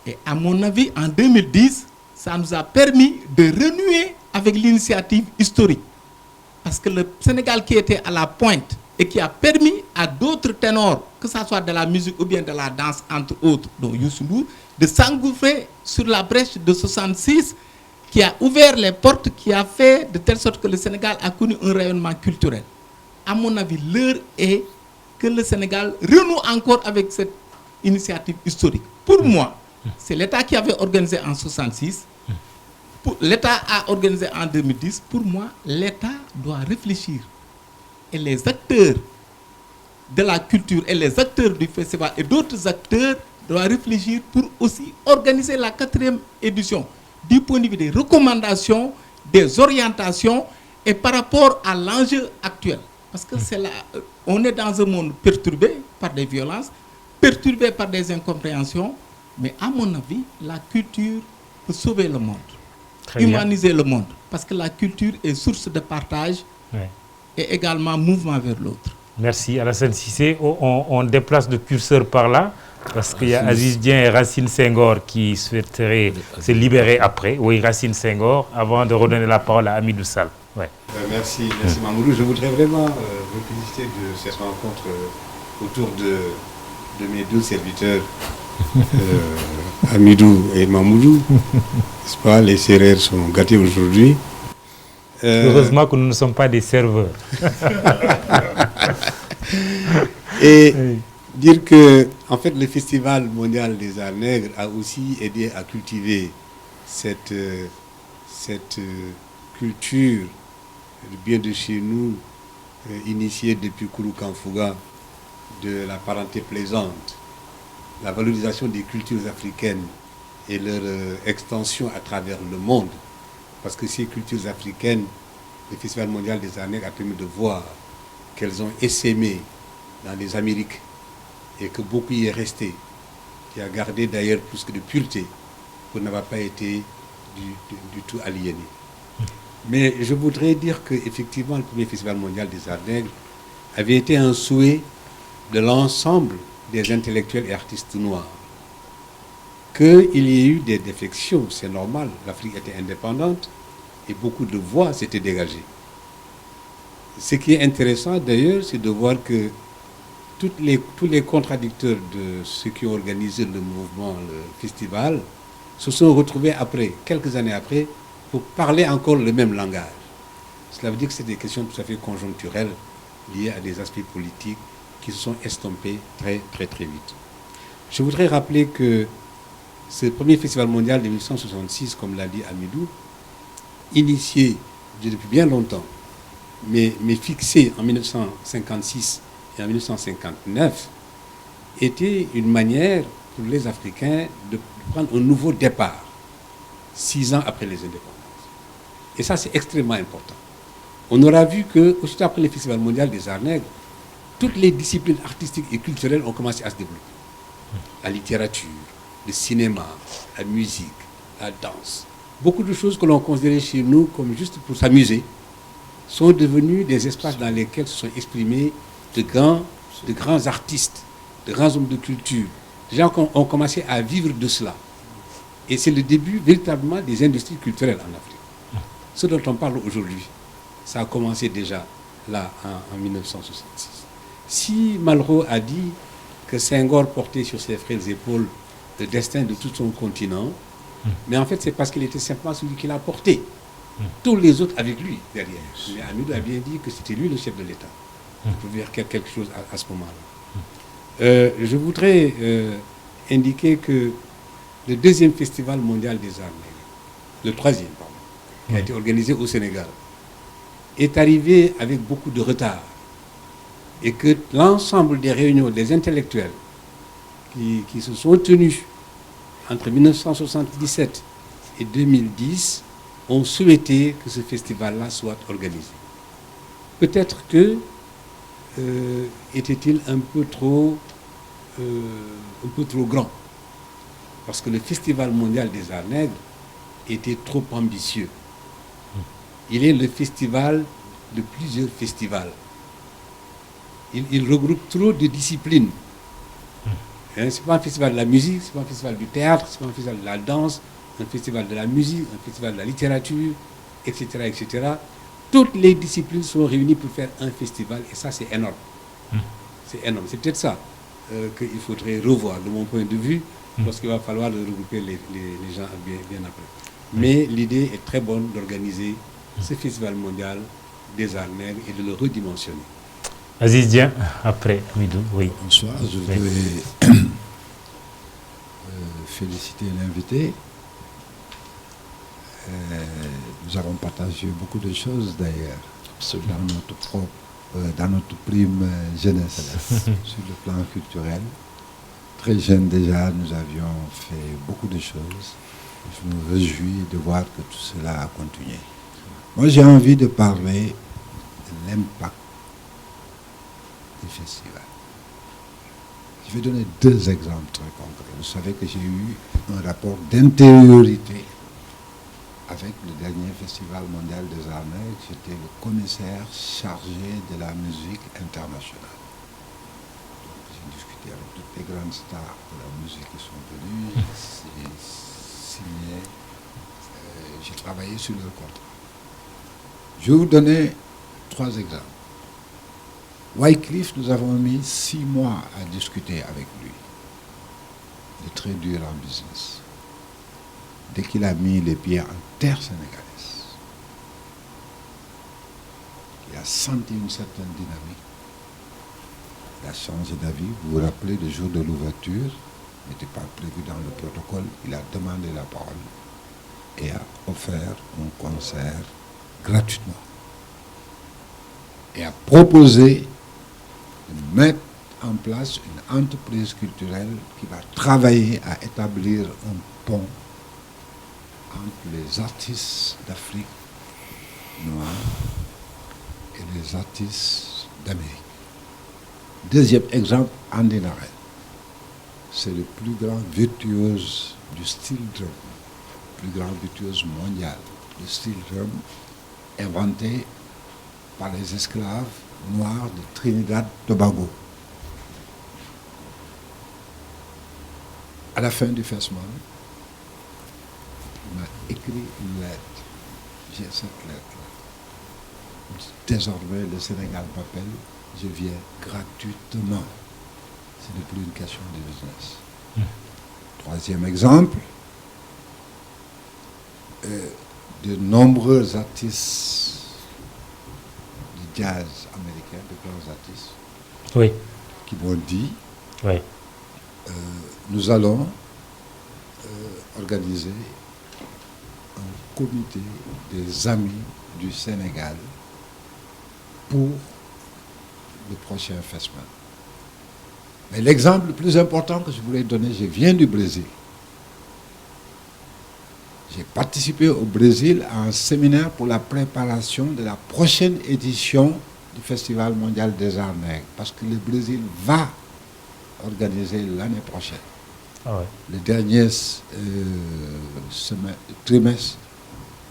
Et à mon avis, en 2010, ça nous a permis de renouer avec l'initiative historique. Parce que le Sénégal qui était à la pointe et qui a permis à d'autres ténors, que ce soit de la musique ou bien de la danse, entre autres, dont Youssou Ndour, de s'engouffrer sur la brèche de 66, qui a ouvert les portes, qui a fait de telle sorte que le Sénégal a connu un rayonnement culturel. À mon avis, l'heure est que le Sénégal renoue encore avec cette initiative historique. Pour moi, c'est l'État qui avait organisé en 66. L'État a organisé en 2010. Pour moi, l'État doit réfléchir. Et les acteurs de la culture et les acteurs du festival et d'autres acteurs doivent réfléchir pour aussi organiser la 4e édition du point de vue des recommandations, des orientations et par rapport à l'enjeu actuel. Parce que on est dans un monde perturbé par des violences, perturbé par des incompréhensions, mais à mon avis, la culture peut sauver le monde, humaniser le monde, parce que la culture est source de partage et également mouvement vers l'autre.
Merci. Alassane Cissé, on déplace le curseur par là, parce qu'il y a Aziz Dieng et Racine Senghor qui souhaiteraient se libérer après. Oui, Racine Senghor, avant de redonner la parole à Hamidou Sall. Ouais.
Merci Mamoudou. Je voudrais vraiment vous féliciter de cette rencontre autour de mes deux serviteurs, Hamidou et Mamoudou. N'est-ce pas, les Sérères sont gâtés aujourd'hui.
Heureusement que nous ne sommes pas des serveurs.
Et dire que, en fait, le Festival mondial des arts nègres a aussi aidé à cultiver cette culture bien de chez nous, initiée depuis Kourou Kanfouga, de la parenté plaisante, la valorisation des cultures africaines et leur extension à travers le monde. Parce que ces cultures africaines, le Festival mondial des arts nègres a permis de voir qu'elles ont essaimé dans les Amériques et que beaucoup y est resté, qui a gardé d'ailleurs plus que de pureté pour n'avoir pas été du tout aliéné. Mais je voudrais dire qu'effectivement, le premier Festival mondial des arts nègres avait été un souhait de l'ensemble des intellectuels et artistes noirs. Qu'il y ait eu des défections, c'est normal, l'Afrique était indépendante et beaucoup de voix s'étaient dégagées. Ce qui est intéressant d'ailleurs, c'est de voir que tous les contradicteurs de ceux qui ont organisé le mouvement, le festival, se sont retrouvés après, quelques années après, pour parler encore le même langage. Cela veut dire que c'est des questions tout à fait conjoncturelles liées à des aspects politiques qui se sont estompés très vite. Je voudrais rappeler que ce premier festival mondial de 1866, comme l'a dit Hamidou, initié depuis bien longtemps, mais fixé en 1956 et en 1959, était une manière pour les Africains de prendre un nouveau départ, 6 ans après les indépendances. Et ça, c'est extrêmement important. On aura vu que, aussitôt après le Festival mondial des arts nègres, toutes les disciplines artistiques et culturelles ont commencé à se développer. La littérature, le cinéma, la musique, la danse. Beaucoup de choses que l'on considérait chez nous comme juste pour s'amuser sont devenues des espaces dans lesquels se sont exprimés de grands artistes, de grands hommes de culture. Les gens ont commencé à vivre de cela. Et c'est le début véritablement des industries culturelles en Afrique. Ce dont on parle aujourd'hui, ça a commencé déjà là en 1966. Si Malraux a dit que Senghor portait sur ses frères épaules le destin de tout son continent, mais en fait c'est parce qu'il était simplement celui qui l'a porté. Tous les autres avec lui derrière. Mais Hamidou a bien dit que c'était lui le chef de l'État. Il pouvait faire quelque chose à ce moment-là. Je voudrais indiquer que le deuxième festival mondial des arts nègres, le troisième, pardon, qui a été organisé au Sénégal, est arrivé avec beaucoup de retard. Et que l'ensemble des réunions des intellectuels qui se sont tenues entre 1977 et 2010 ont souhaité que ce festival-là soit organisé. Peut-être que était-il un peu trop grand, parce que le Festival mondial des arts nègres était trop ambitieux. Il est le festival de plusieurs festivals. Il regroupe trop de disciplines. Ce n'est pas un festival de la musique, ce n'est pas un festival du théâtre, ce n'est pas un festival de la danse, un festival de la musique, un festival de la littérature, etc., etc. Toutes les disciplines sont réunies pour faire un festival et ça, c'est énorme. C'est énorme. C'est peut-être ça qu'il faudrait revoir, de mon point de vue, parce qu'il va falloir le regrouper les gens bien après. Mais l'idée est très bonne d'organiser ce festival mondial des arts nègres et de le redimensionner.
Aziz Dieng, après Hamidou, oui.
Bonsoir, je voudrais féliciter l'invité. Nous avons partagé beaucoup de choses d'ailleurs dans notre prime jeunesse sur le plan culturel. Très jeune déjà, nous avions fait beaucoup de choses. Je me réjouis de voir que tout cela a continué. Moi, j'ai envie de parler de l'impact du festival. Je vais donner 2 exemples très concrets. Vous savez que j'ai eu un rapport d'intériorité avec le dernier Festival mondial des arts nègres. J'étais le commissaire chargé de la musique internationale. Donc, j'ai discuté avec toutes les grandes stars de la musique qui sont venues. J'ai signé, j'ai travaillé sur leur contrat. Je vais vous donner 3 exemples. Wycliffe, nous avons mis 6 mois à discuter avec lui. Il est très dur en business. Dès qu'il a mis les pieds en terre sénégalaise, il a senti une certaine dynamique. Il a changé d'avis. Vous vous rappelez, le jour de l'ouverture, n'était pas prévu dans le protocole. Il a demandé la parole et a offert un concert gratuitement. Et a proposé de mettre en place une entreprise culturelle qui va travailler à établir un pont entre les artistes d'Afrique noire et les artistes d'Amérique. Deuxième exemple, Andy Narell. C'est le plus grand virtuose du steel drum, le plus grand virtuose mondial. Le steel drum inventé par les esclaves noirs de Trinidad Tobago. À la fin du festival, il m'a écrit une lettre. J'ai cette lettre-là. Désormais, le Sénégal m'appelle, je viens gratuitement. Ce n'est plus une question de business. Troisième exemple, de nombreux artistes du jazz américain, de grands artistes, qui m'ont dit, nous allons organiser un comité des amis du Sénégal pour le prochain festival. Mais l'exemple le plus important que je voulais donner, je viens du Brésil. J'ai participé au Brésil à un séminaire pour la préparation de la prochaine édition du Festival mondial des arts nègres, parce que le Brésil va organiser l'année prochaine, le dernier trimestre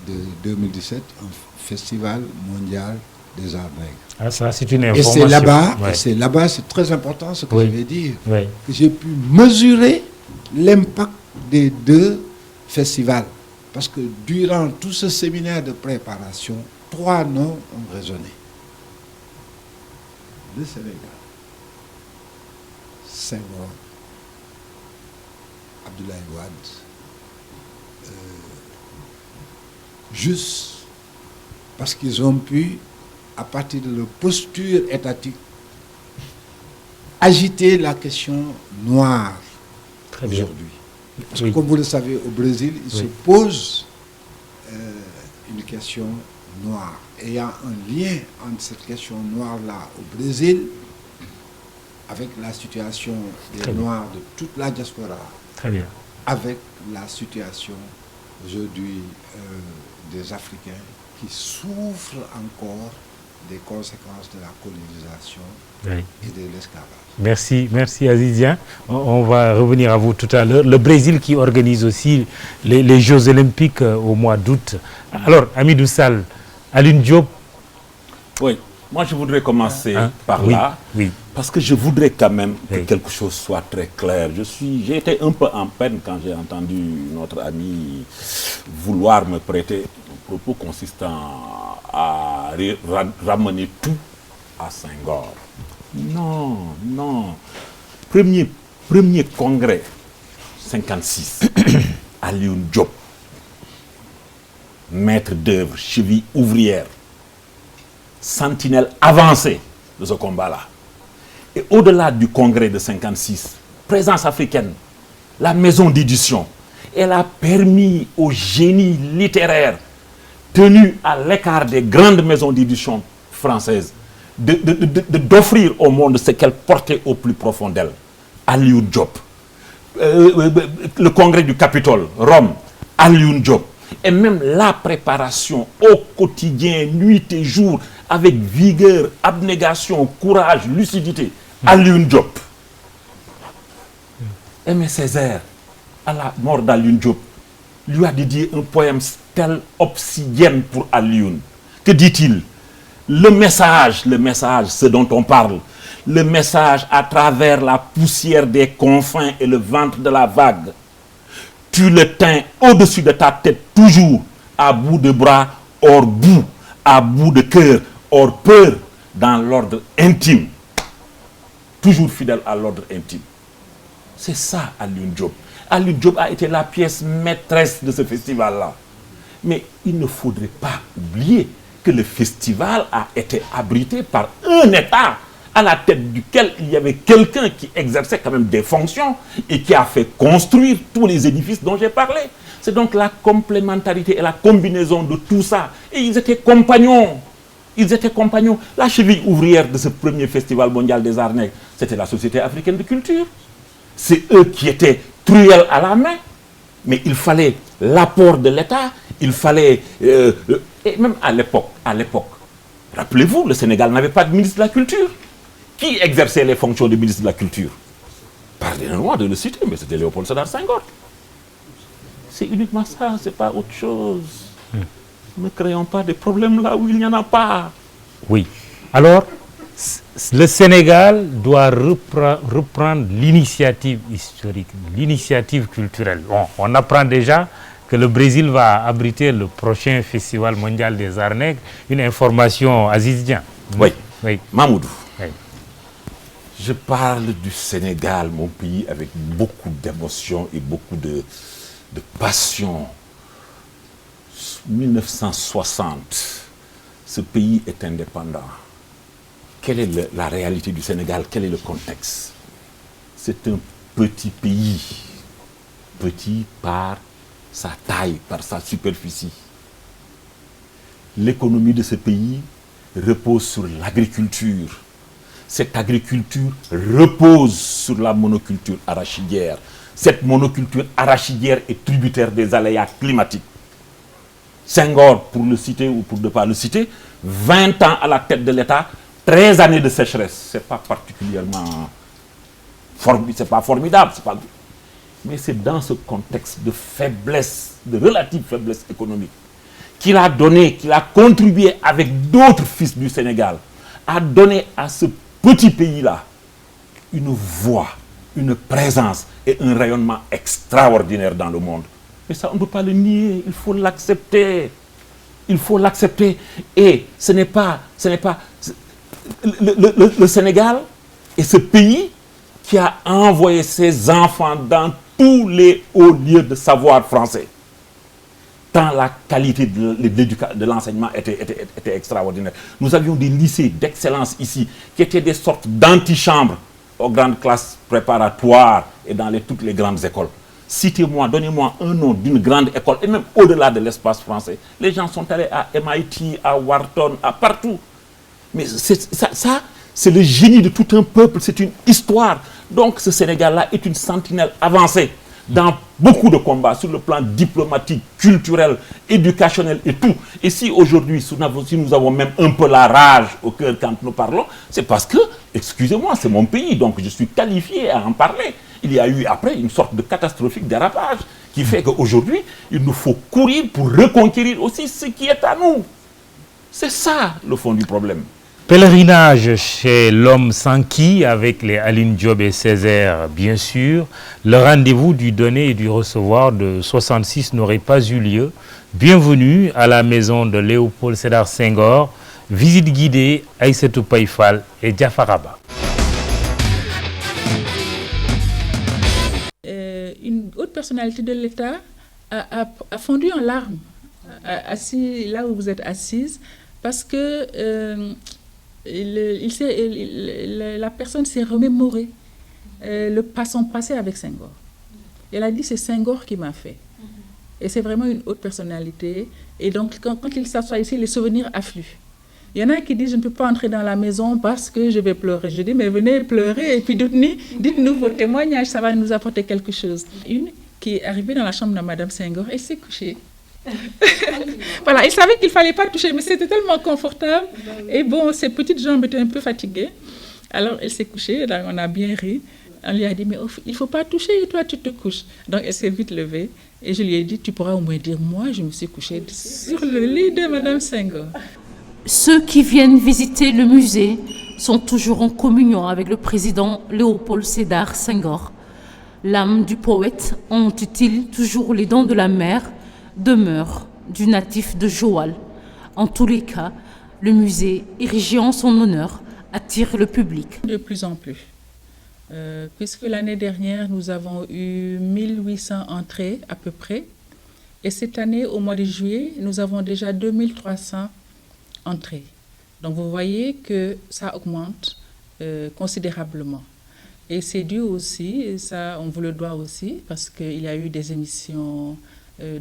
de 2017, un Festival mondial des arts nègres.
Ah, ça, c'est une information.
Et c'est là-bas, c'est très important ce que je vais dire, que j'ai pu mesurer l'impact des 2 festivals. Parce que durant tout ce séminaire de préparation, 3 noms ont résonné. Le Sénégal, Senghor, Abdoulaye Wade, juste parce qu'ils ont pu, à partir de leur posture étatique, agiter la question noire aujourd'hui. Parce que comme vous le savez, au Brésil, il se pose une question noire. Et il y a un lien entre cette question noire-là au Brésil avec la situation des Noirs de toute la diaspora, avec la situation aujourd'hui des Africains qui souffrent encore des conséquences de la colonisation et de l'esclavage.
Merci Azizien. On va revenir à vous tout à l'heure. Le Brésil qui organise aussi les Jeux Olympiques au mois d'août. Alors, Hamidou Sall, Alioune Diop.
Oui, moi je voudrais commencer par là, parce que je voudrais quand même que quelque chose soit très clair. J'ai été un peu en peine quand j'ai entendu notre ami vouloir me prêter un propos consistant à ramener tout à Senghor. Non. Premier congrès, 56, Alioune Diop, maître d'œuvre, cheville ouvrière, sentinelle avancée de ce combat-là. Et au-delà du congrès de 56, présence africaine, la maison d'édition, Elle a permis au génie littéraire tenu à l'écart des grandes maisons d'édition françaises d'offrir au monde ce qu'elle portait au plus profond d'elle. Alioune Diop, le congrès du Capitole, Rome, Alioune Diop, et même la préparation au quotidien, nuit et jour, avec vigueur, abnégation, courage, lucidité, Alioune Diop. Aimé Césaire, à la mort d'Alioune Diop, lui a dédié un poème tel obsidienne pour Alioune. Que dit-il? Le message, ce dont on parle, le message à travers la poussière des confins et le ventre de la vague. Tu le tins au-dessus de ta tête toujours, à bout de bras, hors bout, à bout de cœur, hors peur, dans l'ordre intime. Toujours fidèle à l'ordre intime. C'est ça, Alioune Diop. Alioune Diop a été la pièce maîtresse de ce festival-là. Mais il ne faudrait pas oublier que le festival a été abrité par un État à la tête duquel il y avait quelqu'un qui exerçait quand même des fonctions et qui a fait construire tous les édifices dont j'ai parlé. C'est donc la complémentarité et la combinaison de tout ça. Et ils étaient compagnons. Ils étaient compagnons. La cheville ouvrière de ce premier festival mondial des arts nègres, c'était la Société africaine de culture. C'est eux qui étaient truelles à la main. Mais il fallait l'apport de l'État, il fallait... et même à l'époque, rappelez-vous, le Sénégal n'avait pas de ministre de la Culture. Qui exerçait les fonctions de ministre de la Culture? Pardonnez-moi de le citer, mais c'était Léopold Sédar Senghor. C'est uniquement ça, c'est pas autre chose. Ne créons pas des problèmes là où il n'y en a pas.
Oui. Alors, le Sénégal doit reprendre l'initiative historique, l'initiative culturelle. Bon, on apprend déjà que le Brésil va abriter le prochain Festival mondial des arts nègres. Une information Azizien.
Oui.
Oui.
Mamoudou.
Oui.
Je parle du Sénégal, mon pays, avec beaucoup d'émotion et beaucoup de passion. 1960, ce pays est indépendant. Quelle est la réalité du Sénégal? Quel est le contexte? C'est un petit pays, petit par sa taille, par sa superficie. L'économie de ce pays repose sur l'agriculture. Cette agriculture repose sur la monoculture arachidière. Cette monoculture arachidière est tributaire des aléas climatiques. Senghor, pour le citer ou pour ne pas le citer, 20 ans à la tête de l'État, 13 années de sécheresse. Ce n'est pas particulièrement formidable, mais c'est dans ce contexte de faiblesse, de relative faiblesse économique, qu'il a contribué avec d'autres fils du Sénégal, à donner à ce petit pays-là une voix, une présence et un rayonnement extraordinaire dans le monde. Mais ça, on ne peut pas le nier, il faut l'accepter. Il faut l'accepter. Et ce n'est pas le Sénégal est ce pays qui a envoyé ses enfants dans tous les hauts lieux de savoir français. Tant la qualité de l'enseignement était extraordinaire. Nous avions des lycées d'excellence ici, qui étaient des sortes d'antichambres aux grandes classes préparatoires et dans toutes les grandes écoles. Citez-moi, donnez-moi un nom d'une grande école, et même au-delà de l'espace français. Les gens sont allés à MIT, à Wharton, à partout. Mais ça, c'est le génie de tout un peuple, c'est une histoire. Donc ce Sénégal-là est une sentinelle avancée dans beaucoup de combats sur le plan diplomatique, culturel, éducationnel et tout. Et si aujourd'hui, si nous avons même un peu la rage au cœur quand nous parlons, c'est parce que, excusez-moi, c'est mon pays, donc je suis qualifié à en parler. Il y a eu après une sorte de catastrophique dérapage qui fait qu'aujourd'hui, il nous faut courir pour reconquérir aussi ce qui est à nous. C'est ça le fond du problème.
Pèlerinage chez l'homme sans qui, avec les Alioune Diop et Césaire, bien sûr, le rendez-vous du donner et du recevoir de 66 n'aurait pas eu lieu. Bienvenue à la maison de Léopold Sédar Senghor, visite guidée Aïssatou Paye Fall et Diafaraba.
Une autre personnalité de l'État a fondu en larmes, assis là où vous êtes assise, parce que la personne s'est remémorée son passé avec Senghor. Elle a dit, c'est Senghor qui m'a fait. Et c'est vraiment une haute personnalité. Et donc, quand il s'assoit ici, les souvenirs affluent. Il y en a qui disent, je ne peux pas entrer dans la maison parce que je vais pleurer. Je dis, mais venez pleurer et puis dites-nous vos témoignages, ça va nous apporter quelque chose. Une qui est arrivée dans la chambre de Madame Senghor, elle s'est couchée. Voilà, il savait qu'il ne fallait pas toucher, mais c'était tellement confortable. Et bon, ses petites jambes étaient un peu fatiguées. Alors, elle s'est couchée, là, on a bien ri. On lui a dit, mais il ne faut pas toucher, et toi, tu te couches. Donc, elle s'est vite levée. Et je lui ai dit, tu pourras au moins dire, moi, je me suis couchée sur le lit de Madame Senghor.
Ceux qui viennent visiter le musée sont toujours en communion avec le président Léopold Sédar Senghor. L'âme du poète, en dit-il toujours les dents de la mer, demeure du natif de Joal. En tous les cas, le musée, érigé en son honneur, attire le public.
De plus en plus. Puisque l'année dernière, nous avons eu 1800 entrées à peu près. Et cette année, au mois de juillet, nous avons déjà 2300 entrées. Donc vous voyez que ça augmente considérablement. Et c'est dû aussi, et ça on vous le doit aussi, parce qu'il y a eu des émissions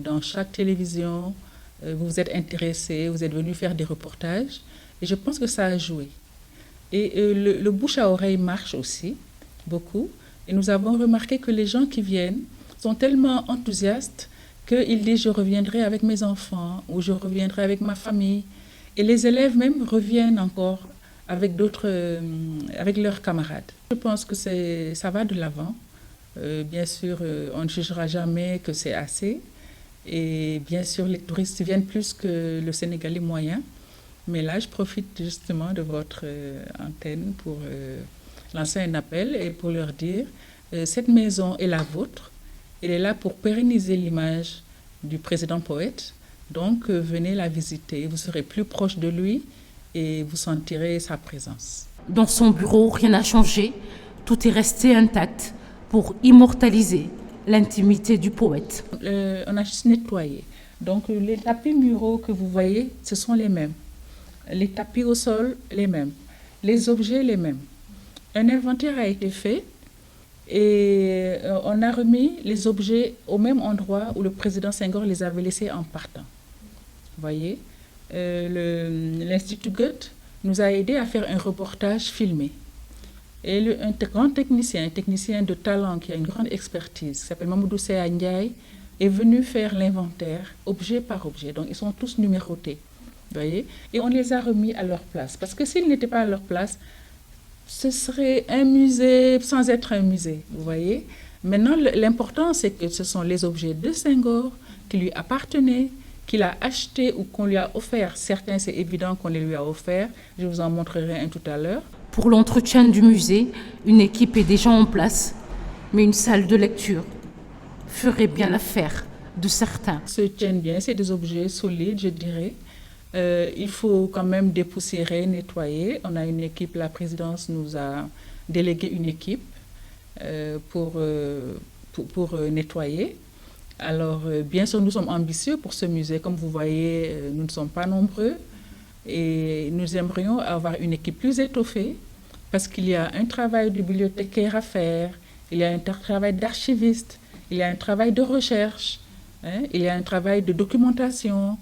dans chaque télévision, vous vous êtes intéressés, vous êtes venus faire des reportages, et je pense que ça a joué. Et le bouche à oreille marche aussi, beaucoup, et nous avons remarqué que les gens qui viennent sont tellement enthousiastes qu'ils disent « je reviendrai avec mes enfants » ou « je reviendrai avec ma famille ». Et les élèves même reviennent encore avec avec leurs camarades. Je pense que ça va de l'avant. Bien sûr, on ne jugera jamais que c'est assez. Et bien sûr, les touristes viennent plus que le Sénégalais moyen. Mais là, je profite justement de votre antenne pour lancer un appel et pour leur dire cette maison est la vôtre. Elle est là pour pérenniser l'image du président poète. Donc, venez la visiter. Vous serez plus proche de lui et vous sentirez sa présence.
Dans son bureau, rien n'a changé. Tout est resté intact pour immortaliser l'intimité du poète.
On a juste nettoyé. Donc, les tapis muraux que vous voyez, ce sont les mêmes. Les tapis au sol, les mêmes. Les objets, les mêmes. Un inventaire a été fait et on a remis les objets au même endroit où le président Senghor les avait laissés en partant. Vous voyez, l'Institut Goethe nous a aidé à faire un reportage filmé. Et un grand technicien, un technicien de talent qui a une grande expertise, qui s'appelle Mamoudou Sea Ndiaye, est venu faire l'inventaire, objet par objet. Donc, ils sont tous numérotés. Vous voyez, et on les a remis à leur place. Parce que s'ils n'étaient pas à leur place, ce serait un musée sans être un musée. Vous voyez. Maintenant, l'important, c'est que ce sont les objets de Senghor qui lui appartenaient, qu'il a acheté ou qu'on lui a offert. Certains, c'est évident qu'on les lui a offerts. Je vous en montrerai un tout à l'heure.
Pour l'entretien du musée, une équipe est déjà en place, mais une salle de lecture ferait bien l'affaire de certains.
Se tiennent bien, c'est des objets solides, je dirais. Il faut quand même dépoussiérer, nettoyer. On a une équipe, la présidence nous a délégué une équipe pour nettoyer. Alors, bien sûr, nous sommes ambitieux pour ce musée. Comme vous voyez, nous ne sommes pas nombreux et nous aimerions avoir une équipe plus étoffée parce qu'il y a un travail de bibliothécaire à faire, il y a un travail d'archiviste, il y a un travail de recherche, il y a un travail de documentation.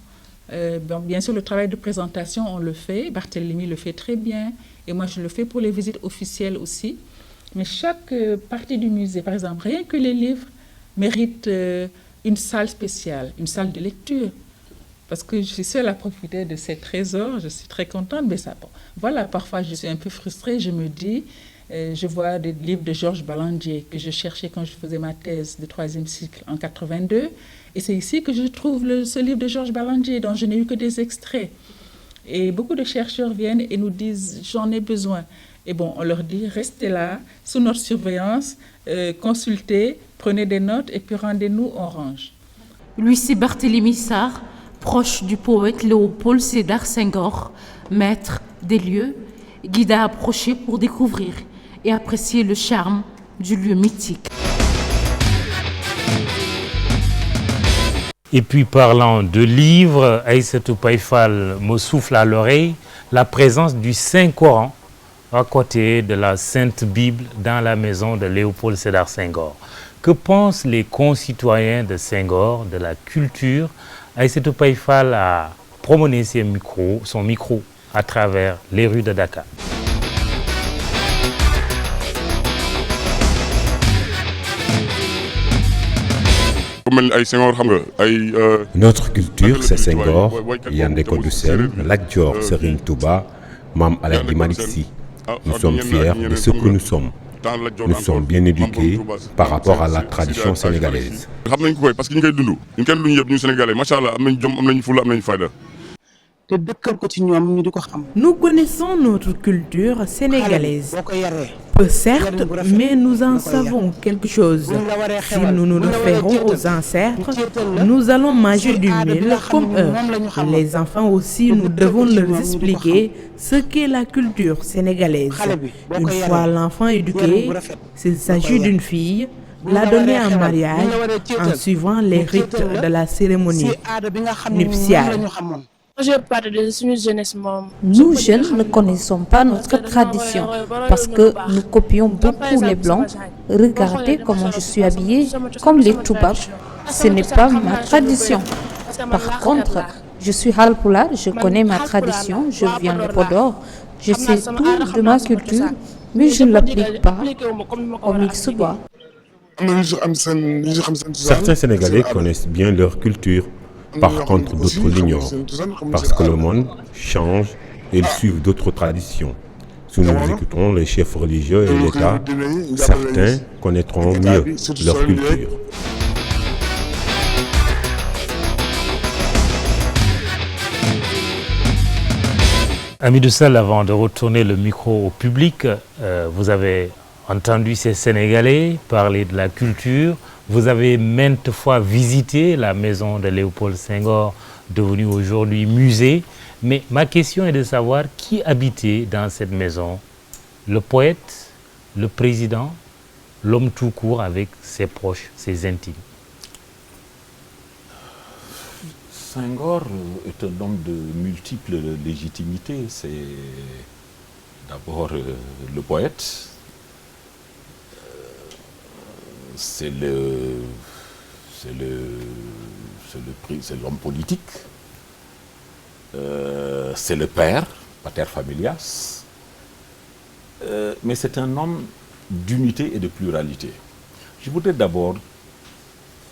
Bien sûr, le travail de présentation, on le fait. Barthélemy le fait très bien et moi, je le fais pour les visites officielles aussi. Mais chaque partie du musée, par exemple, rien que les livres, mérite une salle spéciale, une salle de lecture. Parce que je suis seule à profiter de ces trésors, je suis très contente, mais ça, bon, voilà, parfois je suis un peu frustrée, je me dis, je vois des livres de Georges Balandier que je cherchais quand je faisais ma thèse de 3e cycle en 82, et c'est ici que je trouve ce livre de Georges Balandier, dont je n'ai eu que des extraits. Et beaucoup de chercheurs viennent et nous disent, j'en ai besoin. Et bon, on leur dit, restez là, sous notre surveillance, consultez, prenez des notes et puis rendez-nous, on range.
Lui, c'est Barthélemy Sarr, proche du poète Léopold Sédar Senghor, maître des lieux, guide à approcher pour découvrir et apprécier le charme du lieu mythique.
Et puis parlant de livres, Aïssatou Païfal me souffle à l'oreille la présence du Saint-Coran à côté de la Sainte Bible dans la maison de Léopold Sédar Senghor. Que pensent les concitoyens de Senghor, de la culture? Aïssatou Paye Fall a promené son micro à travers les rues de Dakar.
Notre culture, c'est Senghor, Yandé Kodoussem, Lat Dior, Serigne Touba, Mame El Hadji Malick Sy. Nous sommes fiers de ce que nous sommes. Nous sommes bien éduqués par rapport à la tradition sénégalaise.
Nous connaissons notre culture sénégalaise. Peu certes, mais nous en savons quelque chose. Si nous nous référons aux ancêtres, nous allons manger du mil comme eux. Les enfants aussi, nous devons leur expliquer ce qu'est la culture sénégalaise. Une fois l'enfant éduqué, s'il s'agit d'une fille, la donner en mariage en suivant les rites de la cérémonie nuptiale.
Nous, jeunes, ne connaissons pas notre tradition parce que nous copions beaucoup les Blancs. Regardez comment je suis habillée, comme les Toubab. Ce n'est pas ma tradition. Par contre, je suis Halpulaar, je connais ma tradition, je viens de Podor, je sais tout de ma culture, mais je ne l'applique pas comme il se doit.
Certains Sénégalais connaissent bien leur culture. Par contre, d'autres l'ignorent, parce que le monde change et ils suivent d'autres traditions. Si nous écoutons les chefs religieux et l'État, certains connaîtront mieux leur culture.
Hamidou Sall, avant de retourner le micro au public, vous avez entendu ces Sénégalais parler de la culture. Vous avez maintes fois visité la maison de Léopold Senghor, devenue aujourd'hui musée. Mais ma question est de savoir qui habitait dans cette maison. Le poète, le président, l'homme tout court avec ses proches, ses intimes.
Senghor est un homme de multiples légitimités. C'est d'abord le poète. C'est l'homme politique, c'est le père, pater familias, mais c'est un homme d'unité et de pluralité. Je voudrais d'abord,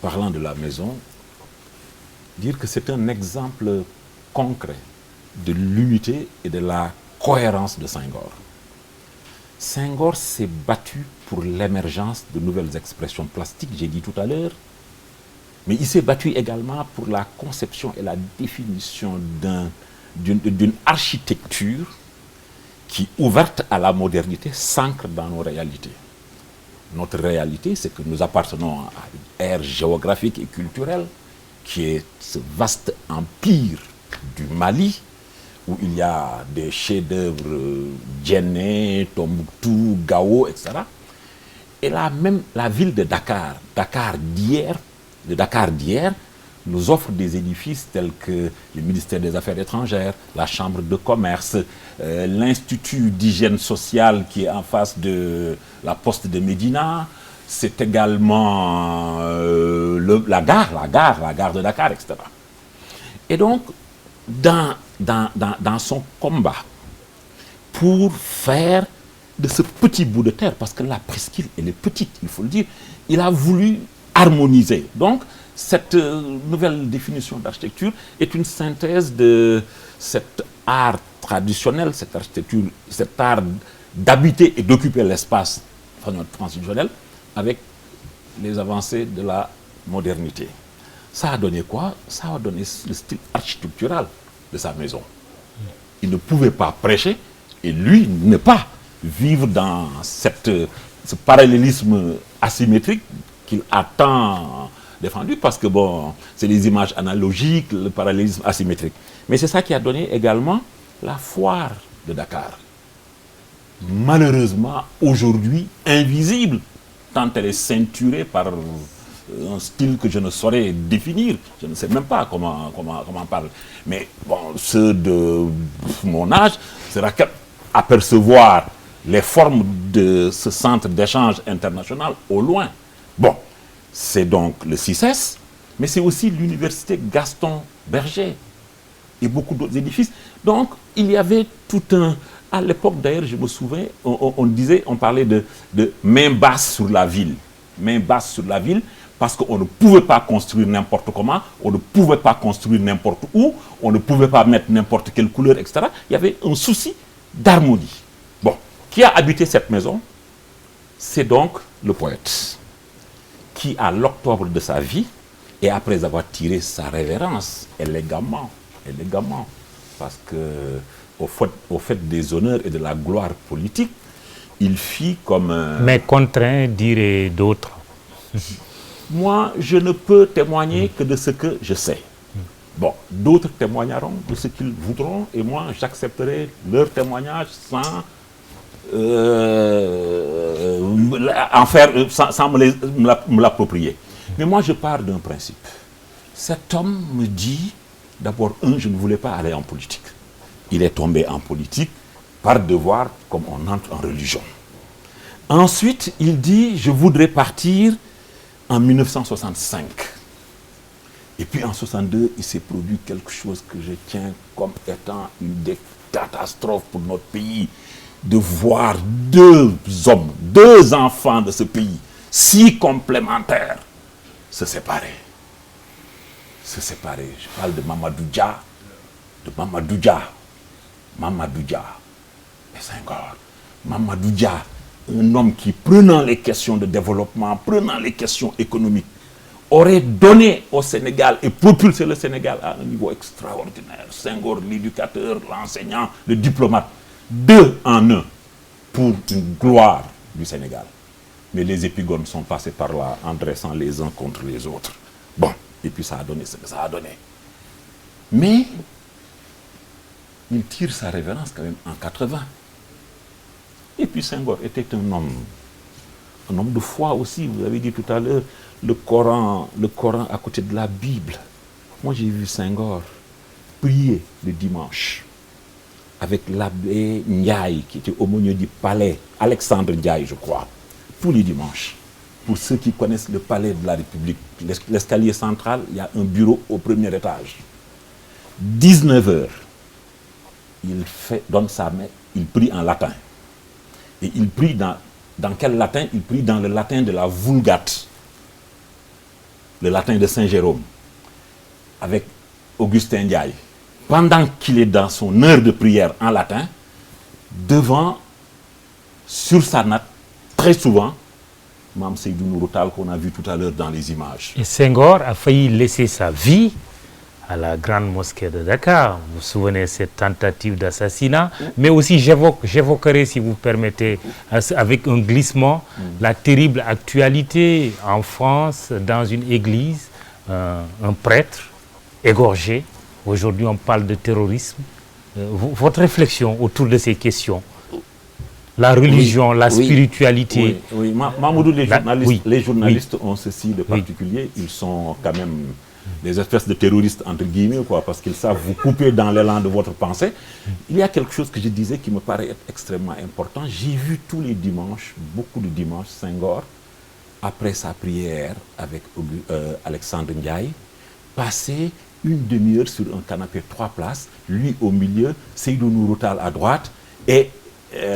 parlant de la maison, dire que c'est un exemple concret de l'unité et de la cohérence de Senghor. Senghor s'est battu pour l'émergence de nouvelles expressions plastiques, j'ai dit tout à l'heure, mais il s'est battu également pour la conception et la définition d'une architecture qui, ouverte à la modernité, s'ancre dans nos réalités. Notre réalité, c'est que nous appartenons à une ère géographique et culturelle qui est ce vaste empire du Mali, où il y a des chefs-d'œuvre Djenné, Tombouctou, Gao, etc. Et là même la ville de Dakar, le Dakar d'hier, nous offre des édifices tels que le ministère des Affaires étrangères, la Chambre de commerce, l'Institut d'hygiène sociale qui est en face de la poste de Médina. C'est également la gare de Dakar, etc. Et donc, dans son combat pour faire de ce petit bout de terre, parce que la presqu'île, elle est petite, il faut le dire, il a voulu harmoniser. Donc, cette nouvelle définition d'architecture est une synthèse de cet art traditionnel, cette architecture, cet art d'habiter et d'occuper l'espace transitionnel avec les avancées de la modernité. Ça a donné quoi? Ça a donné le style architectural de sa maison. Il ne pouvait pas prêcher et lui ne pas vivre dans ce parallélisme asymétrique qu'il a tant défendu, parce que bon, c'est les images analogiques, le parallélisme asymétrique. Mais c'est ça qui a donné également la foire de Dakar. Malheureusement, aujourd'hui, invisible, tant elle est ceinturée par un style que je ne saurais définir. Je ne sais même pas comment parler. Mais bon, ceux de mon âge sera apercevoir les formes de ce centre d'échange international au loin. Bon, c'est donc le CICES, mais c'est aussi l'université Gaston Berger et beaucoup d'autres édifices. Donc, il y avait tout un... À l'époque, d'ailleurs, je me souviens, on parlait de main basse sur la ville. Main basse sur la ville, parce qu'on ne pouvait pas construire n'importe comment, on ne pouvait pas construire n'importe où, on ne pouvait pas mettre n'importe quelle couleur, etc. Il y avait un souci d'harmonie. Bon, qui a habité cette maison? C'est donc le poète, qui, à l'octobre de sa vie, et après avoir tiré sa révérence élégamment, parce que au fait des honneurs et de la gloire politique, il fit comme...
Mais contraint, dirait d'autres.
Moi, je ne peux témoigner que de ce que je sais. Bon, d'autres témoigneront de ce qu'ils voudront, et moi, j'accepterai leur témoignage sans me l'approprier. Mais moi, je pars d'un principe. Cet homme me dit, d'abord, je ne voulais pas aller en politique. Il est tombé en politique par devoir, comme on entre en religion. Ensuite, il dit, je voudrais partir en 1965. Et puis en 1962, il s'est produit quelque chose que je tiens comme étant une catastrophe pour notre pays, de voir deux hommes, deux enfants de ce pays, si complémentaires, se séparer. Se séparer. Je parle de Mamadou Dia et Senghor. Mamadou Dia, un homme qui, prenant les questions de développement, prenant les questions économiques, aurait donné au Sénégal et propulsé le Sénégal à un niveau extraordinaire. Senghor, l'éducateur, l'enseignant, le diplomate, deux en un pour une gloire du Sénégal. Mais les épigones sont passés par là en dressant les uns contre les autres. Bon, et puis ça a donné ce que ça a donné. Mais il tire sa révérence quand même en 80. Et puis Senghor était un homme de foi aussi. Vous avez dit tout à l'heure, le Coran à côté de la Bible. Moi j'ai vu Senghor prier le dimanche avec l'abbé Ndiaye, qui était aumônier du palais, Alexandre Ndiaye je crois, tous les dimanches. Pour ceux qui connaissent le palais de la République, l'escalier central, il y a un bureau au premier étage. 19h, il donne sa main, il prie en latin. Et il prie dans quel latin? Il prie dans le latin de la Vulgate, le latin de Saint-Jérôme, avec Augustin Ndiaye. Pendant qu'il est dans son heure de prière en latin, devant, sur sa natte, très souvent, Mame Seydou Nourou Tall qu'on a vu tout à l'heure dans les images.
Et Senghor a failli laisser sa vie à la grande mosquée de Dakar. Vous vous souvenez de cette tentative d'assassinat? Mais aussi, j'évoquerai, si vous permettez, avec un glissement, la terrible actualité en France, dans une église, un prêtre égorgé. Aujourd'hui, on parle de terrorisme. Votre réflexion autour de ces questions? La religion, la spiritualité.
Oui. Mamoudou, les journalistes ont ceci de particulier. Ils sont quand même des espèces de terroristes, entre guillemets, quoi, parce qu'ils savent vous couper dans l'élan de votre pensée. Il y a quelque chose que je disais qui me paraît être extrêmement important. J'ai vu tous les dimanches, beaucoup de dimanches, Senghor, après sa prière avec Alexandre Ndiaye, passer une demi-heure sur un canapé 3 places, lui au milieu, Seydou Nourou Tall à droite et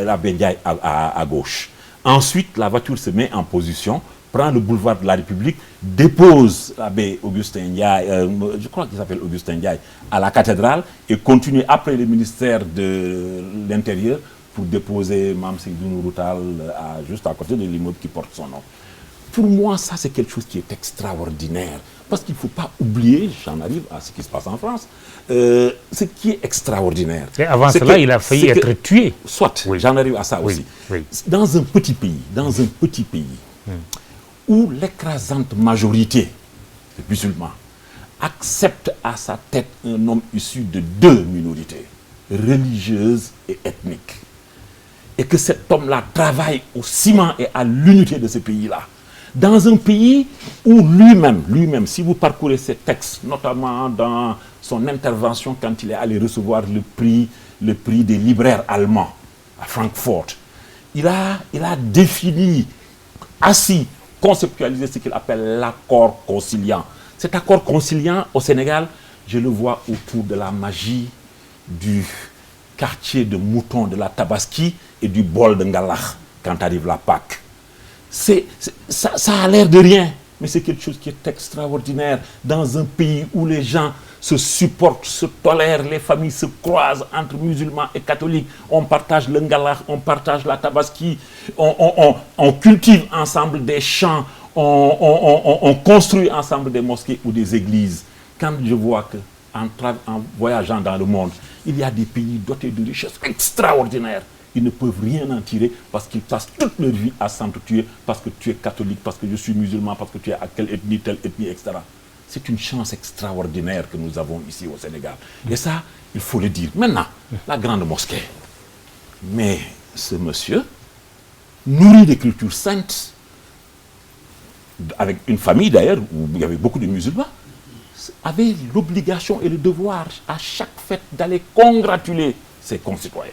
l'abbé Ndiaye à gauche. Ensuite, la voiture se met en position, prend le boulevard de la République, dépose l'abbé Augustin Ndiaye, je crois qu'il s'appelle Augustin Ndiaye, à la cathédrale et continue après le ministère de l'Intérieur pour déposer Mame Seydou Nourou Tall juste à côté de l'immeuble qui porte son nom. Pour moi, ça c'est quelque chose qui est extraordinaire. Parce qu'il ne faut pas oublier, j'en arrive à ce qui se passe en France, ce qui est extraordinaire.
Et avant cela, il a failli être tué.
Soit, j'en arrive à ça aussi. Dans un petit pays, où l'écrasante majorité des musulmans accepte à sa tête un homme issu de deux minorités, religieuses et ethniques, et que cet homme-là travaille au ciment et à l'unité de ce pays-là, dans un pays où lui-même, si vous parcourez ses textes, notamment dans son intervention quand il est allé recevoir le prix des libraires allemands à Francfort, il a défini, assis conceptualiser ce qu'il appelle l'accord conciliant. Cet accord conciliant au Sénégal, je le vois autour de la magie du quartier de mouton de la Tabaski et du bol de Ngalach quand arrive la Pâque. Ça a l'air de rien, mais c'est quelque chose qui est extraordinaire dans un pays où les gens se supportent, se tolèrent, les familles se croisent entre musulmans et catholiques. On partage le Ngalach, on partage la Tabaski, on cultive ensemble des champs, on construit ensemble des mosquées ou des églises. Quand je vois que en voyageant dans le monde, il y a des pays dotés de richesses extraordinaires, ils ne peuvent rien en tirer parce qu'ils passent toute leur vie à s'entretuer parce que tu es catholique, parce que je suis musulman, parce que tu es à telle ethnie, etc. C'est une chance extraordinaire que nous avons ici au Sénégal. Et ça, il faut le dire. Maintenant, la grande mosquée. Mais ce monsieur, nourri de culture sainte, avec une famille d'ailleurs où il y avait beaucoup de musulmans, avait l'obligation et le devoir à chaque fête d'aller congratuler ses concitoyens.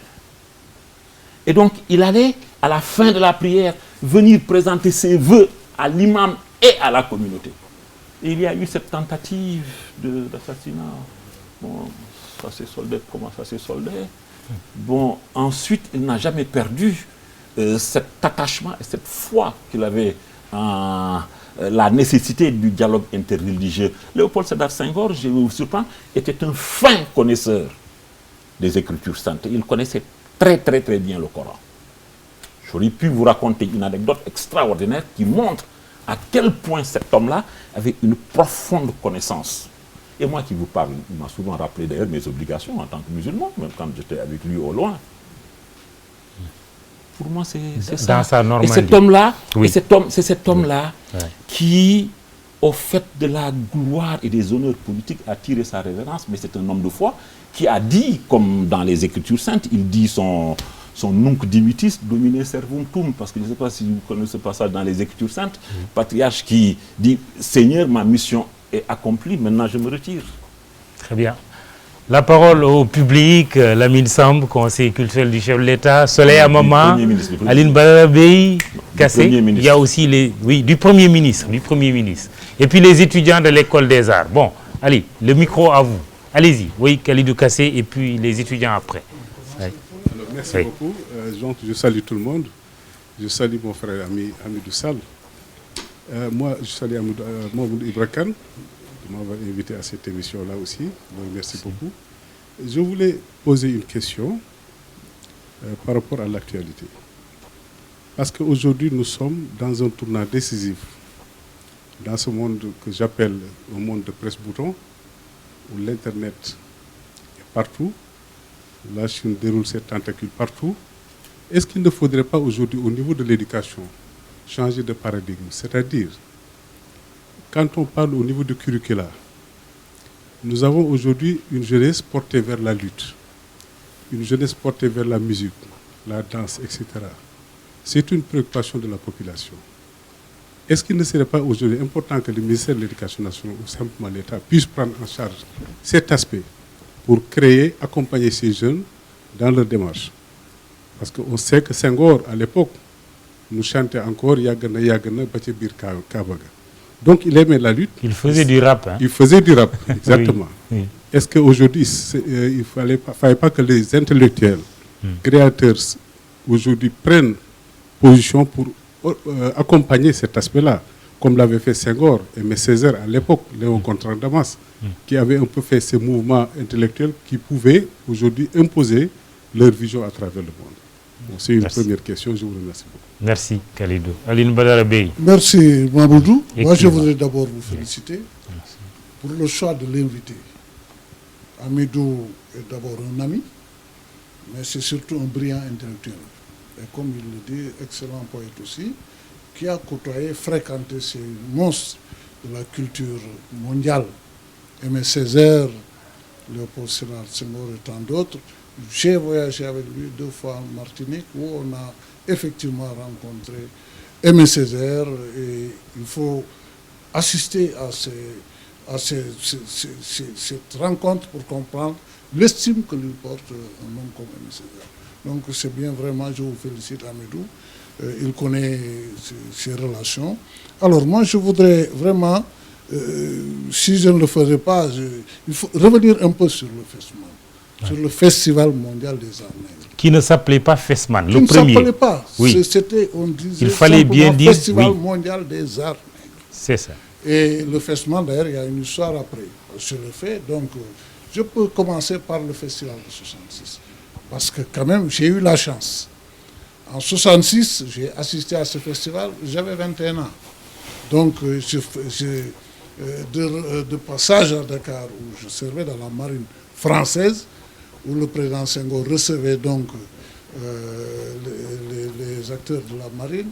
Et donc, il allait, à la fin de la prière, venir présenter ses vœux à l'imam et à la communauté. Et il y a eu cette tentative d'assassinat. Bon, ça s'est soldé, comment ça s'est soldé? Bon, ensuite, il n'a jamais perdu cet attachement et cette foi qu'il avait en la nécessité du dialogue interreligieux. Léopold Sédar Senghor, je vais vous surprendre, était un fin connaisseur des Écritures saintes. Il connaissait très bien le Coran. J'aurais pu vous raconter une anecdote extraordinaire qui montre à quel point cet homme-là avait une profonde connaissance. Et moi qui vous parle, il m'a souvent rappelé d'ailleurs mes obligations en tant que musulman, même quand j'étais avec lui au loin. Pour moi, c'est ça.
Dans sa normalité.
Et cet homme-là,
oui.
c'est cet homme-là qui, au fait de la gloire et des honneurs politiques, a tiré sa révérence, mais c'est un homme de foi qui a dit, comme dans les Écritures saintes, il dit son nunc dimittis domine servum tum, parce que je ne sais pas si vous connaissez ce passage dans les Écritures saintes, patriarche qui dit « Seigneur, ma mission est accomplie, maintenant je me retire ».
Très bien. La parole au public, Lamine Samb, conseiller culturel du chef de l'État, Soleil Amama, Aline Badara Bey, Kassé, il y a aussi du Premier ministre. Et puis les étudiants de l'École des Arts. Bon, allez, le micro à vous. Allez-y, oui, Khalidou Kassé, et puis les étudiants après.
Alors, merci beaucoup. Donc, je salue tout le monde. Je salue mon frère Hamidou Sall. Moi, je salue Mahmoud Ibrakan, qui m'avait invité à cette émission-là aussi. Donc, merci beaucoup. Je voulais poser une question par rapport à l'actualité. Parce qu'aujourd'hui, nous sommes dans un tournant décisif dans ce monde que j'appelle un monde de presse-bouton, où l'Internet est partout, où la Chine déroule ses tentacules partout. Est-ce qu'il ne faudrait pas aujourd'hui, au niveau de l'éducation, changer de paradigme? C'est-à-dire, quand on parle au niveau du curricula, nous avons aujourd'hui une jeunesse portée vers la lutte, une jeunesse portée vers la musique, la danse, etc. C'est une préoccupation de la population. Est-ce qu'il ne serait pas aujourd'hui important que le ministère de l'Éducation nationale ou simplement l'État puisse prendre en charge cet aspect pour créer, accompagner ces jeunes dans leur démarche? Parce qu'on sait que Senghor, à l'époque, nous chantait encore Yagana Yagana Bachebir Kabaga. Donc il aimait la lutte.
Il faisait du rap. Hein?
Il faisait du rap, exactement.
Oui.
Est-ce qu'aujourd'hui, il ne fallait pas que les intellectuels, créateurs, aujourd'hui prennent position pour accompagner cet aspect-là, comme l'avait fait Senghor et M. Césaire à l'époque, Léon Contran Damas, qui avait un peu fait ces mouvements intellectuels qui pouvaient aujourd'hui imposer leur vision à travers le monde. Bon, c'est une première question, je vous remercie beaucoup.
Merci Khalidou. Aline Badara Bey.
Merci Mamoudou. Moi je voudrais d'abord vous féliciter pour le choix de l'invité. Hamidou est d'abord un ami, mais c'est surtout un brillant intellectuel. Et comme il le dit, excellent poète aussi, qui a côtoyé, fréquenté ces monstres de la culture mondiale. Aimé Césaire, Léopold Sédar Senghor et tant d'autres. J'ai voyagé avec lui 2 fois en Martinique où on a effectivement rencontré Aimé Césaire et il faut assister à cette rencontre pour comprendre l'estime que lui porte un homme comme Aimé Césaire. Donc c'est bien vraiment, je vous félicite Hamidou. il connaît ses relations. Alors moi, je voudrais vraiment, si je ne le ferais pas, il faut revenir un peu sur le FESMAN, sur le Festival mondial des arts nègres.
Qui ne s'appelait pas FESMAN, le premier.
Qui ne s'appelait pas.
Oui.
C'était, on disait,
il fallait bien dire
Festival mondial des arts nègres.
C'est ça.
Et le FESMAN, d'ailleurs, il y a une histoire après sur le fait. Donc, je peux commencer par le Festival de 66. Parce que quand même, j'ai eu la chance. En 66, j'ai assisté à ce festival, j'avais 21 ans. Donc, de passage à Dakar, où je servais dans la marine française, où le président Senghor recevait donc les acteurs de la marine.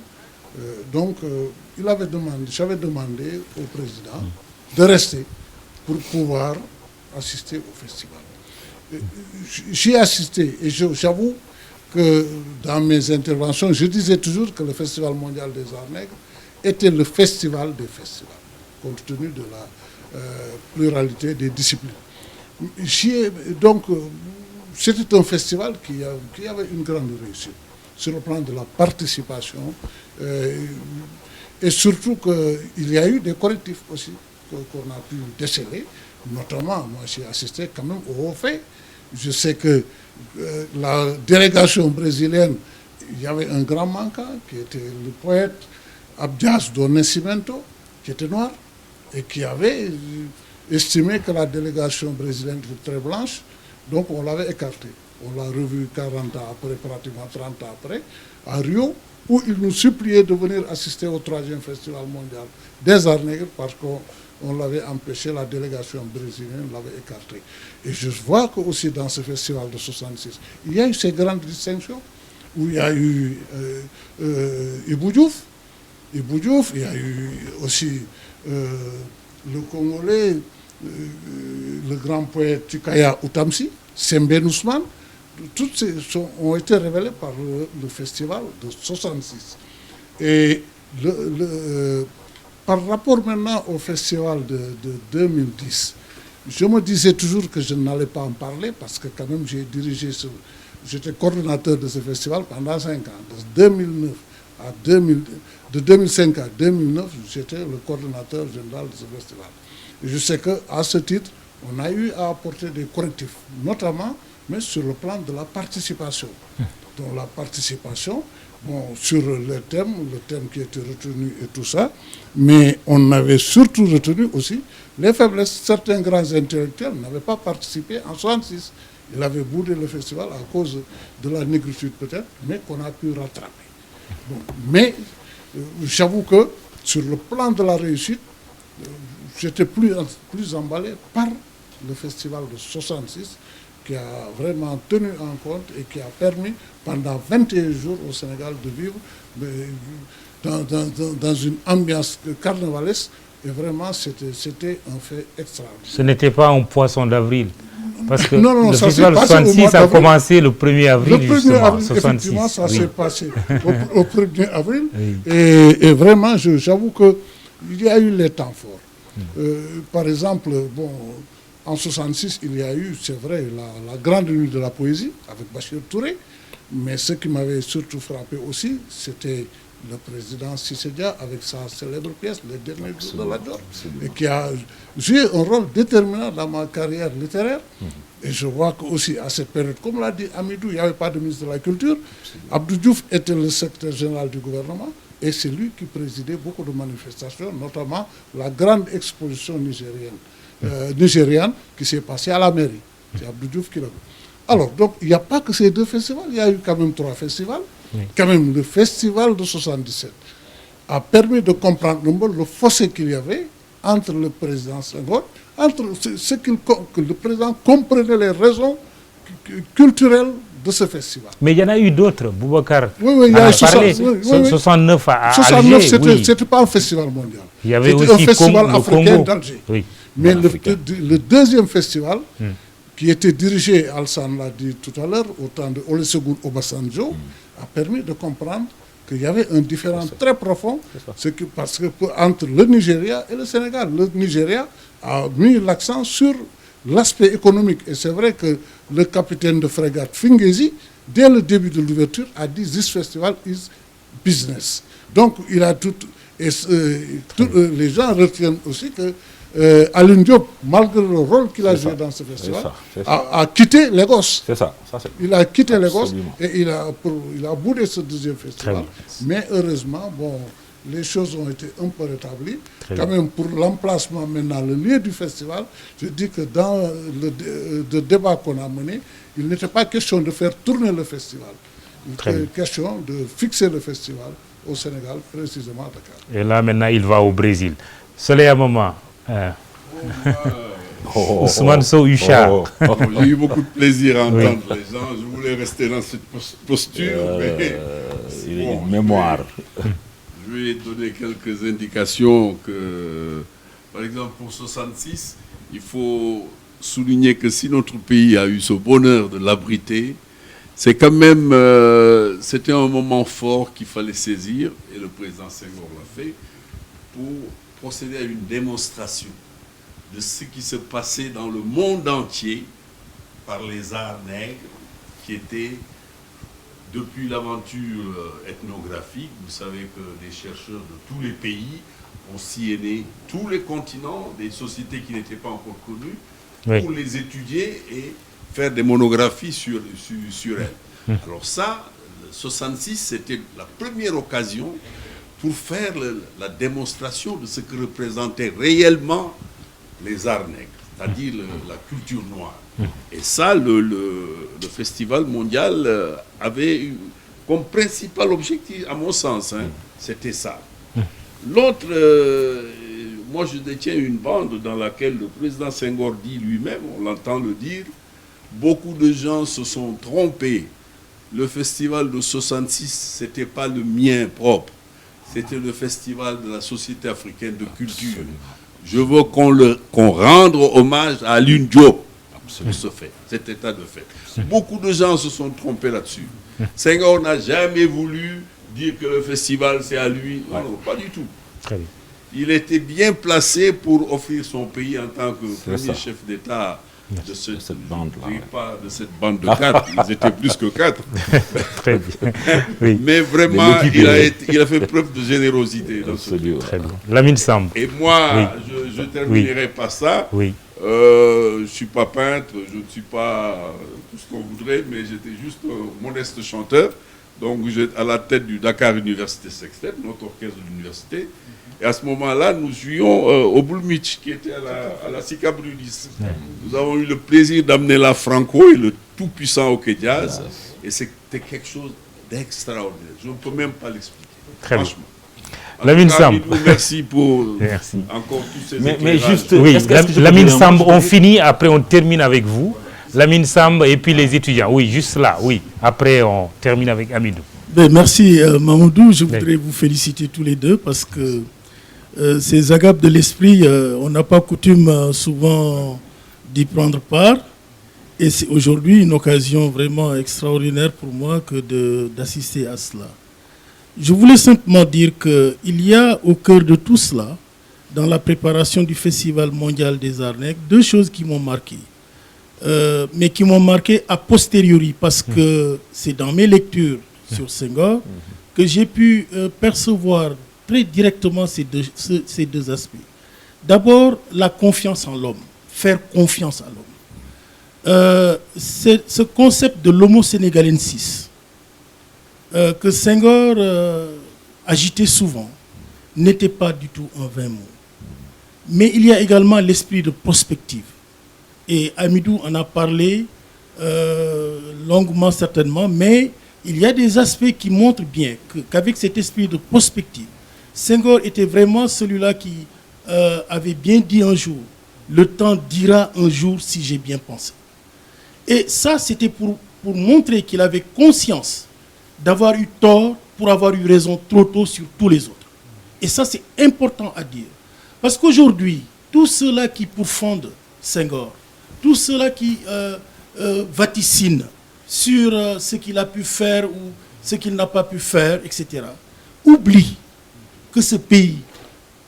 J'avais demandé au président de rester pour pouvoir assister au festival. J'y ai assisté et j'avoue que dans mes interventions, je disais toujours que le Festival mondial des arts nègres était le festival des festivals, compte tenu de la pluralité des disciplines. Donc, c'était un festival qui avait une grande réussite sur le plan de la participation et surtout qu'il y a eu des correctifs aussi qu'on a pu déceler. Notamment, moi j'ai assisté quand même au haut fait. Je sais que la délégation brésilienne, il y avait un grand manquant qui était le poète Abdias do Nascimento, qui était noir et qui avait estimé que la délégation brésilienne était très blanche, donc on l'avait écarté. On l'a revu 40 ans après, pratiquement 30 ans après, à Rio, où il nous suppliait de venir assister au 3e Festival mondial des arts nègres parce qu'on l'avait empêché, la délégation brésilienne l'avait écarté. Et je vois que aussi dans ce festival de 66, il y a eu ces grandes distinctions, où il y a eu Ibou Diouf, il y a eu aussi le Congolais, le grand poète Tikaya Outamsi, Sembène Ousmane. Toutes ces ont été révélées par le festival de 66. Et par rapport maintenant au festival de 2010, je me disais toujours que je n'allais pas en parler parce que quand même j'étais coordonnateur de ce festival pendant 5 ans. De 2005 à 2009, j'étais le coordonnateur général de ce festival. Et je sais qu'à ce titre, on a eu à apporter des correctifs, notamment mais sur le plan de la participation. Donc la participation, sur le thème qui était retenu et tout ça, mais on avait surtout retenu aussi les faiblesses. Certains grands intellectuels n'avaient pas participé en 1966. Ils avaient boudé le festival à cause de la négritude peut-être, mais qu'on a pu rattraper. Bon, mais j'avoue que sur le plan de la réussite, j'étais plus emballé par le festival de 1966, qui a vraiment tenu en compte et qui a permis pendant 21 jours au Sénégal de vivre dans une ambiance carnavalesque. Et vraiment, c'était un fait extraordinaire.
Ce n'était pas un poisson d'avril. Parce que
non,
le
ça
festival 66 a commencé le 1er avril,
le 1er avril, 66. Effectivement, ça s'est passé au 1er avril. Oui. Et vraiment, j'avoue qu'il y a eu les temps forts. Par exemple, en 1966, il y a eu, c'est vrai, la grande nuit de la poésie avec Bachir Touré. Mais ce qui m'avait surtout frappé aussi, c'était le président Cissé Dia avec sa célèbre pièce, Les Derniers jours de la Dior, et qui a joué un rôle déterminant dans ma carrière littéraire. Et je vois qu'aussi à cette période, comme l'a dit Amidou, il n'y avait pas de ministre de la Culture. Abdou Diouf était le secrétaire général du gouvernement et c'est lui qui présidait beaucoup de manifestations, notamment la grande exposition nigériane qui s'est passée à la mairie. C'est Abdou Diouf qui l'a vu. Alors, donc, il n'y a pas que ces 2 festivals, il y a eu quand même 3 festivals. Oui. Quand même, le festival de 77 a permis de comprendre le fossé qu'il y avait entre le président Senghor, entre ce que le président comprenait les raisons culturelles de ce festival.
Mais il y en a eu d'autres, Boubacar.
Oui, il y a eu
69 à Alger.
69, c'était pas un festival mondial.
Il y avait aussi
un festival africain d'Alger.
Oui.
Mais le deuxième festival, qui était dirigé, Alsan l'a dit tout à l'heure, au temps de Olusegun Obasanjo, a permis de comprendre qu'il y avait un différend très profond parce que entre le Nigeria et le Sénégal. Le Nigeria a mis l'accent sur l'aspect économique. Et c'est vrai que le capitaine de frégate Fingezi, dès le début de l'ouverture, a dit « This festival is business. Donc, il a tout... Et les gens retiennent aussi que Alioune Diop, malgré le rôle qu'il a joué dans ce festival, a quitté Lagos.
C'est ça.
Il a quitté Lagos et il a boudé ce deuxième festival. Mais heureusement, bon, les choses ont été un peu rétablies. Quand même, pour l'emplacement maintenant, le lieu du festival, je dis que dans le débat qu'on a mené, il n'était pas question de faire tourner le festival. Il était question de fixer le festival au Sénégal, précisément à Dakar.
Et là, maintenant, il va au Brésil. Soleil Maman. Ousmane Sow Usha.
J'ai eu beaucoup de plaisir à entendre les gens. Je voulais rester dans cette posture, mais
il y a une mémoire.
Je vais donner quelques indications que, par exemple, pour 66, il faut souligner que si notre pays a eu ce bonheur de l'abriter, c'est quand même, c'était un moment fort qu'il fallait saisir, et le président Senghor l'a fait, pour procéder à une démonstration de ce qui se passait dans le monde entier par les arts nègres qui étaient, depuis l'aventure ethnographique, vous savez que des chercheurs de tous les pays ont sillonné tous les continents, des sociétés qui n'étaient pas encore connues, pour les étudier et faire des monographies sur elles. Alors ça, 66, c'était la première occasion pour faire la démonstration de ce que représentaient réellement les arts nègres, c'est-à-dire la culture noire. Et ça, le festival mondial avait eu comme principal objectif, à mon sens, c'était ça. L'autre, moi je détiens une bande dans laquelle le président Senghor dit lui-même, on l'entend le dire, beaucoup de gens se sont trompés. Le festival de 66, ce n'était pas le mien propre. C'était le festival de la Société africaine de culture. Je veux qu'on rende hommage à Alioune Diop. Ce fait, cet état de fait. Beaucoup de gens se sont trompés là-dessus. Senghor n'a jamais voulu dire que le festival c'est à lui. Non, non, pas du tout.
Très bien.
Il était bien placé pour offrir son pays en tant que premier chef d'État de cette bande-là. Oui, pas de cette bande de 4, ils étaient plus que 4.
Très bien. Oui.
Mais vraiment, il a fait preuve de générosité dans ce livre.
Très bien. Lamine Samb.
Et moi, je terminerai par ça.
Oui.
Je ne suis pas peintre, je ne suis pas tout ce qu'on voudrait, mais j'étais juste un modeste chanteur. Donc, j'étais à la tête du Dakar Université Sextet, notre orchestre de l'université. Et à ce moment-là, nous jouions au Boulmich, qui était à la Sika Brudis. Nous avons eu le plaisir d'amener la Franco et le tout-puissant Hockey Jazz. Et c'était quelque chose d'extraordinaire. Je ne peux même pas l'expliquer.
Très bien.
Franchement.
Lamine Samb.
Merci pour encore tous ces éclairages.
Mais juste,
oui, Lamine Samb, on finit, après on termine avec vous. Lamine Samb et puis les étudiants. Oui, juste là, oui. Après, on termine avec Amidou.
Merci Mamoudou. Je voudrais vous féliciter tous les deux parce que ces agapes de l'esprit, on n'a pas coutume souvent d'y prendre part. Et c'est aujourd'hui une occasion vraiment extraordinaire pour moi que d'assister à cela. Je voulais simplement dire qu'il y a au cœur de tout cela, dans la préparation du Festival mondial des arts nègres, deux choses qui m'ont marqué. Mais qui m'ont marqué a posteriori, parce que c'est dans mes lectures sur Senghor que j'ai pu percevoir très directement ces deux aspects. D'abord, la confiance en l'homme, faire confiance à l'homme. Ce concept de l'homo sénégalensis que Senghor agitait souvent n'était pas du tout un vain mot. Mais il y a également l'esprit de prospective. Et Amidou en a parlé longuement certainement, mais il y a des aspects qui montrent bien qu'avec cet esprit de prospective, Senghor était vraiment celui-là qui avait bien dit un jour, le temps dira un jour si j'ai bien pensé. Et ça, c'était pour montrer qu'il avait conscience d'avoir eu tort pour avoir eu raison trop tôt sur tous les autres. Et ça, c'est important à dire. Parce qu'aujourd'hui, tous ceux-là qui pourfendent Senghor, tous ceux-là qui vaticinent sur ce qu'il a pu faire ou ce qu'il n'a pas pu faire, etc., oublient que ce pays,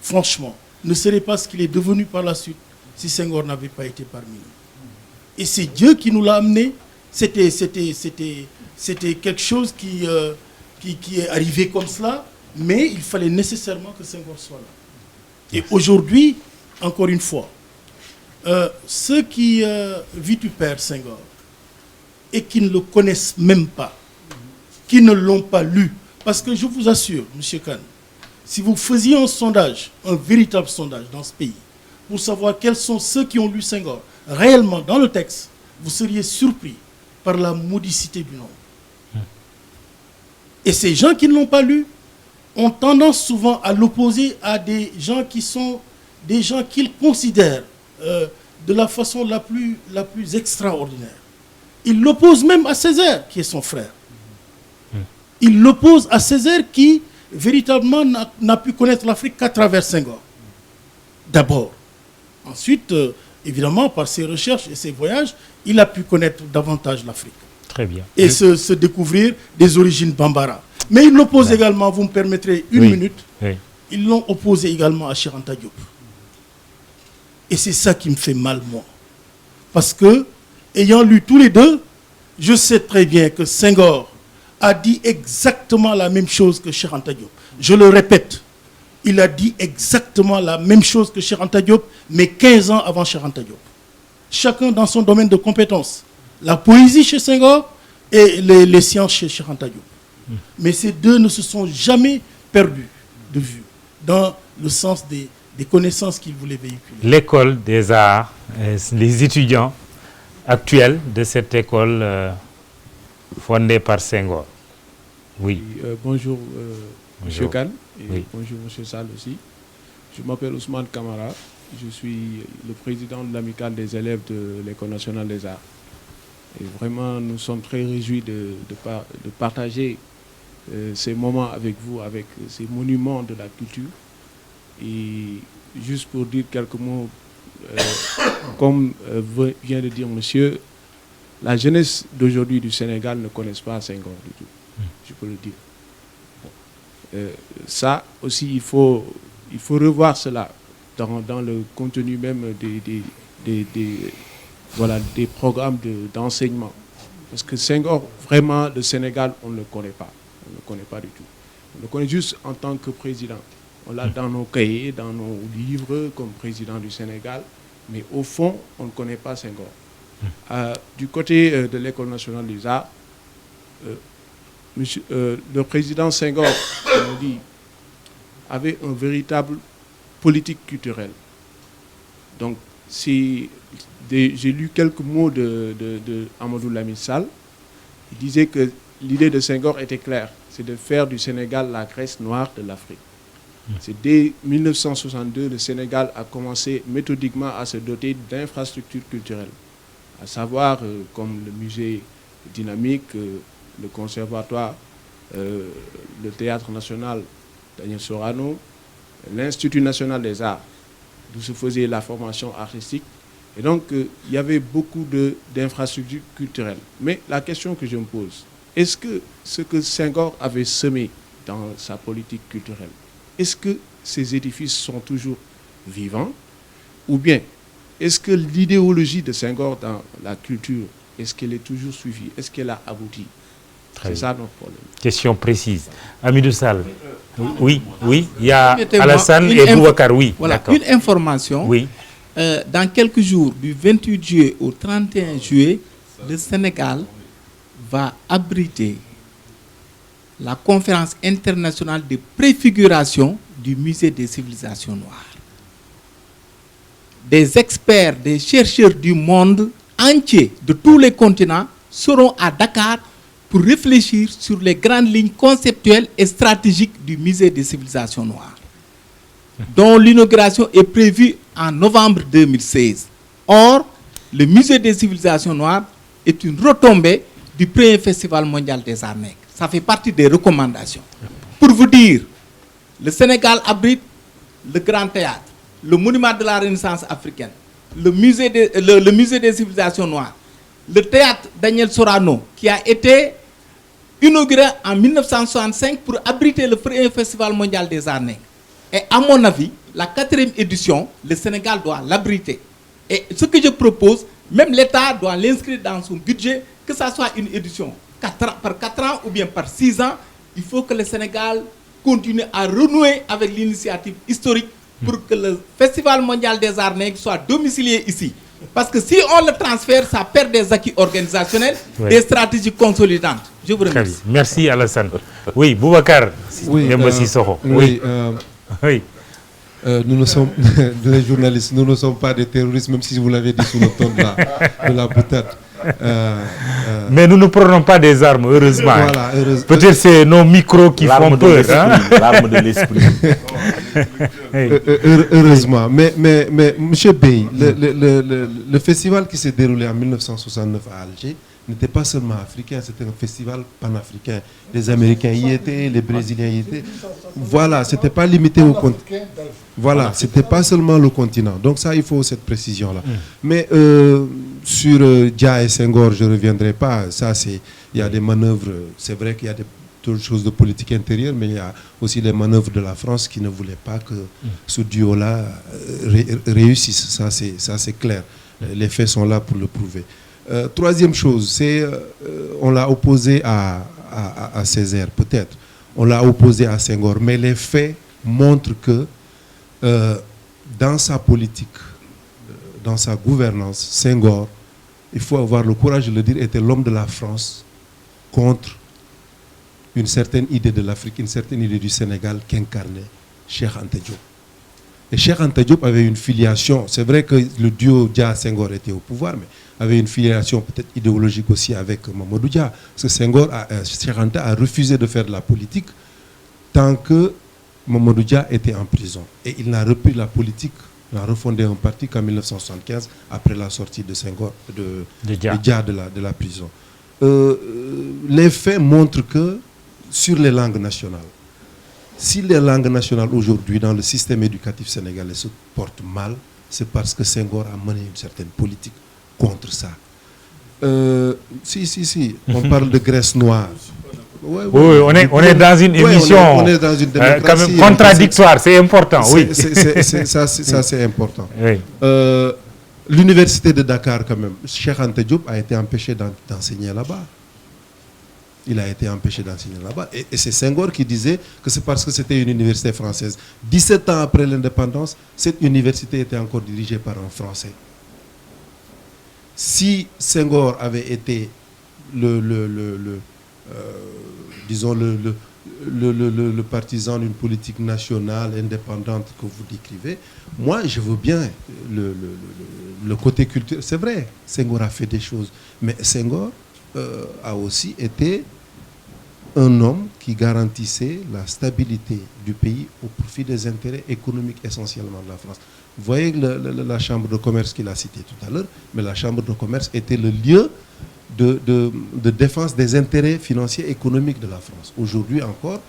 franchement, ne serait pas ce qu'il est devenu par la suite si Senghor n'avait pas été parmi nous. Et c'est Dieu qui nous l'a amené. C'était quelque chose qui est arrivé comme cela, mais il fallait nécessairement que Senghor soit là. Et aujourd'hui, encore une fois, ceux qui vitupèrent Senghor et qui ne le connaissent même pas, qui ne l'ont pas lu, parce que je vous assure, M. Kane, si vous faisiez un sondage, un véritable sondage dans ce pays, pour savoir quels sont ceux qui ont lu Senghor réellement dans le texte, vous seriez surpris par la modicité du nombre. Et ces gens qui ne l'ont pas lu ont tendance souvent à l'opposer à des gens qui sont des gens qu'ils considèrent de la façon la plus extraordinaire. Ils l'opposent même à Césaire, qui est son frère. Ils l'opposent à Césaire qui, véritablement, n'a pu connaître l'Afrique qu'à travers Senghor. D'abord. Ensuite, évidemment, par ses recherches et ses voyages, il a pu connaître davantage l'Afrique.
Très bien.
Et se découvrir des origines bambara. Mais ils l'opposent également, vous me permettrez une minute, ils l'ont opposé également à Cheikh Anta Diop. Et c'est ça qui me fait mal, moi. Parce que, ayant lu tous les deux, je sais très bien que Senghor a dit exactement la même chose que Cheikh Anta Diop. Je le répète, il a dit exactement la même chose que Cheikh Anta Diop, mais 15 ans avant Cheikh Anta Diop. Chacun dans son domaine de compétence. La poésie chez Senghor et les sciences chez Cheikh Anta Diop. Mais ces deux ne se sont jamais perdus de vue dans le sens des connaissances qu'ils voulaient véhiculer.
L'école des arts, les étudiants actuels de cette école fondée par Senghor. Oui.
Bonjour,
bonjour.
M. Kane, et
Oui.
bonjour M. Sall aussi. Je m'appelle Ousmane Kamara, je suis le président de l'amicale des élèves de l'École nationale des arts. Et vraiment, nous sommes très réjouis de partager ces moments avec vous, avec ces monuments de la culture. Et juste pour dire quelques mots, comme vient de dire monsieur, la jeunesse d'aujourd'hui du Sénégal ne connaît pas Senghor du tout, je peux le dire. Ça aussi, il faut revoir cela dans le contenu même des programmes d'enseignement. Parce que Senghor, vraiment, le Sénégal, on ne le connaît pas. On ne le connaît pas du tout. On le connaît juste en tant que président. On l'a dans nos cahiers, dans nos livres, comme président du Sénégal. Mais au fond, on ne connaît pas Senghor. Du côté de l'École nationale des arts, le président Senghor, comme on dit, avait un véritable politique culturelle. Donc, j'ai lu quelques mots de Amadou Lamine Sall. Il disait que l'idée de Senghor était claire, c'est de faire du Sénégal la Grèce noire de l'Afrique. C'est dès 1962, le Sénégal a commencé méthodiquement à se doter d'infrastructures culturelles, à savoir comme le musée dynamique, le conservatoire, le théâtre national Daniel Sorano, l'Institut national des arts, d'où se faisait la formation artistique. Et donc, il y avait beaucoup d'infrastructures culturelles. Mais la question que je me pose, est-ce que ce que Senghor avait semé dans sa politique culturelle, est-ce que ces édifices sont toujours vivants? Ou bien, est-ce que l'idéologie de Senghor dans la culture, est-ce qu'elle est toujours suivie? Est-ce qu'elle a abouti? C'est ça notre problème.
Question précise. Amidou Sall. Oui, il y a Alassane et Boubacar, oui.
Voilà, une information.
Oui.
Dans quelques jours, du 28 juillet au 31 juillet, le Sénégal va abriter la conférence internationale de préfiguration du musée des civilisations noires. Des experts, des chercheurs du monde entier, de tous les continents, seront à Dakar pour réfléchir sur les grandes lignes conceptuelles et stratégiques du musée des civilisations noires, dont l'inauguration est prévue en novembre 2016. Or, le musée des civilisations noires est une retombée du premier festival mondial des arts nègres. Ça fait partie des recommandations. Pour vous dire, le Sénégal abrite le Grand Théâtre, le monument de la Renaissance africaine, le musée des civilisations noires, le théâtre Daniel Sorano, qui a été inauguré en 1965 pour abriter le premier festival mondial des arts nègres. Et à mon avis, la 4e édition, le Sénégal doit l'abriter. Et ce que je propose, même l'État doit l'inscrire dans son budget, que ça soit une édition par 4 ans ou bien par 6 ans, il faut que le Sénégal continue à renouer avec l'initiative historique pour que le Festival mondial des arts nègres soit domicilié ici. Parce que si on le transfère, ça perd des acquis organisationnels, des stratégies consolidantes. Je vous remercie.
Merci Alassane. Oui, Boubacar.
Oui,
oui.
Nous ne sommes, les journalistes, nous ne sommes pas des terroristes, même si vous l'avez dit sous le ton de la boutade.
Mais nous ne prenons pas des armes, heureusement.
Voilà,
peut-être c'est nos micros qui font peur.
L'arme de l'esprit.
Heureusement. Mais M. Bey, le festival qui s'est déroulé en 1969 à Alger n'était pas seulement africain, c'était un festival panafricain. Les Américains y étaient, les Brésiliens y étaient. Voilà, c'était pas limité au continent. Voilà, c'était pas seulement le continent. Donc ça, il faut cette précision-là. Mais sur Dia et Senghor, je ne reviendrai pas. Ça, il y a des manœuvres. C'est vrai qu'il y a des choses de politique intérieure, mais il y a aussi les manœuvres de la France qui ne voulaient pas que ce duo-là réussisse. Ça, c'est clair. Les faits sont là pour le prouver. Troisième chose, c'est on l'a opposé à Césaire, peut-être. On l'a opposé à Senghor, mais les faits montrent que dans sa politique, dans sa gouvernance, Senghor, il faut avoir le courage de le dire, était l'homme de la France contre une certaine idée de l'Afrique, une certaine idée du Sénégal qu'incarnait Cheikh Anta Diop. Et Cheikh Anta Diop avait une filiation, c'est vrai que le duo Dia-Senghor était au pouvoir, mais avait une filiation peut-être idéologique aussi avec Mamadou Dia. Parce que Cheikh Anta a refusé de faire de la politique tant que Mamadou Dia était en prison. Et il n'a repris la politique, il a refondé un parti qu'en 1975, après la sortie de Senghor, de Dia de la prison. Les faits montrent que sur les langues nationales, si les langues nationales aujourd'hui dans le système éducatif sénégalais se portent mal, c'est parce que Senghor a mené une certaine politique contre ça. Si, on parle de Grèce noire.
Oui, on est dans une émission
on est dans une démocratie,
quand même contradictoire, c'est important. Oui.
Ça, c'est important. Oui. L'université de Dakar, quand même, Cheikh Anta Diop a été empêché d'enseigner là-bas. Il a été empêché d'enseigner là-bas. Et c'est Senghor qui disait que c'est parce que c'était une université française. 17 ans après l'indépendance, cette université était encore dirigée par un Français. Si Senghor avait été le partisan d'une politique nationale indépendante que vous décrivez, moi je veux bien le côté culturel. C'est vrai, Senghor a fait des choses, mais Senghor a aussi été un homme qui garantissait la stabilité du pays au profit des intérêts économiques essentiellement de la France. Vous voyez la chambre de commerce qu'il a citée tout à l'heure, mais la chambre de commerce était le lieu de défense des intérêts financiers et économiques de la France. Aujourd'hui encore,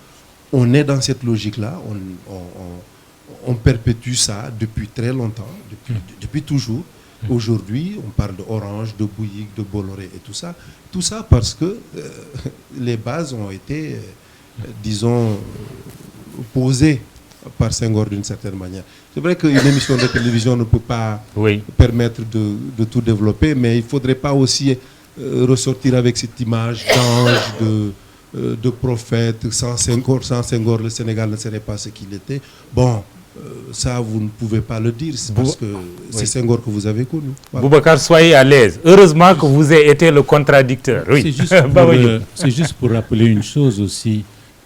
on est dans cette logique-là, on perpétue ça depuis très longtemps, depuis toujours. Aujourd'hui, on parle d'Orange, de Bouygues, de Bolloré et tout ça. Tout ça parce que les bases ont été, disons, posées par Senghor d'une certaine manière. C'est vrai qu'une émission de télévision ne peut pas permettre de tout développer, mais il ne faudrait pas aussi ressortir avec cette image d'ange, de prophète. Sans Senghor, le Sénégal ne serait pas ce qu'il était. Bon, ça, vous ne pouvez pas le dire, c'est parce que c'est Senghor que vous avez connu. Voilà.
Boubacar, soyez à l'aise. Heureusement que vous avez été le contradicteur. Oui.
C'est juste pour rappeler une chose aussi.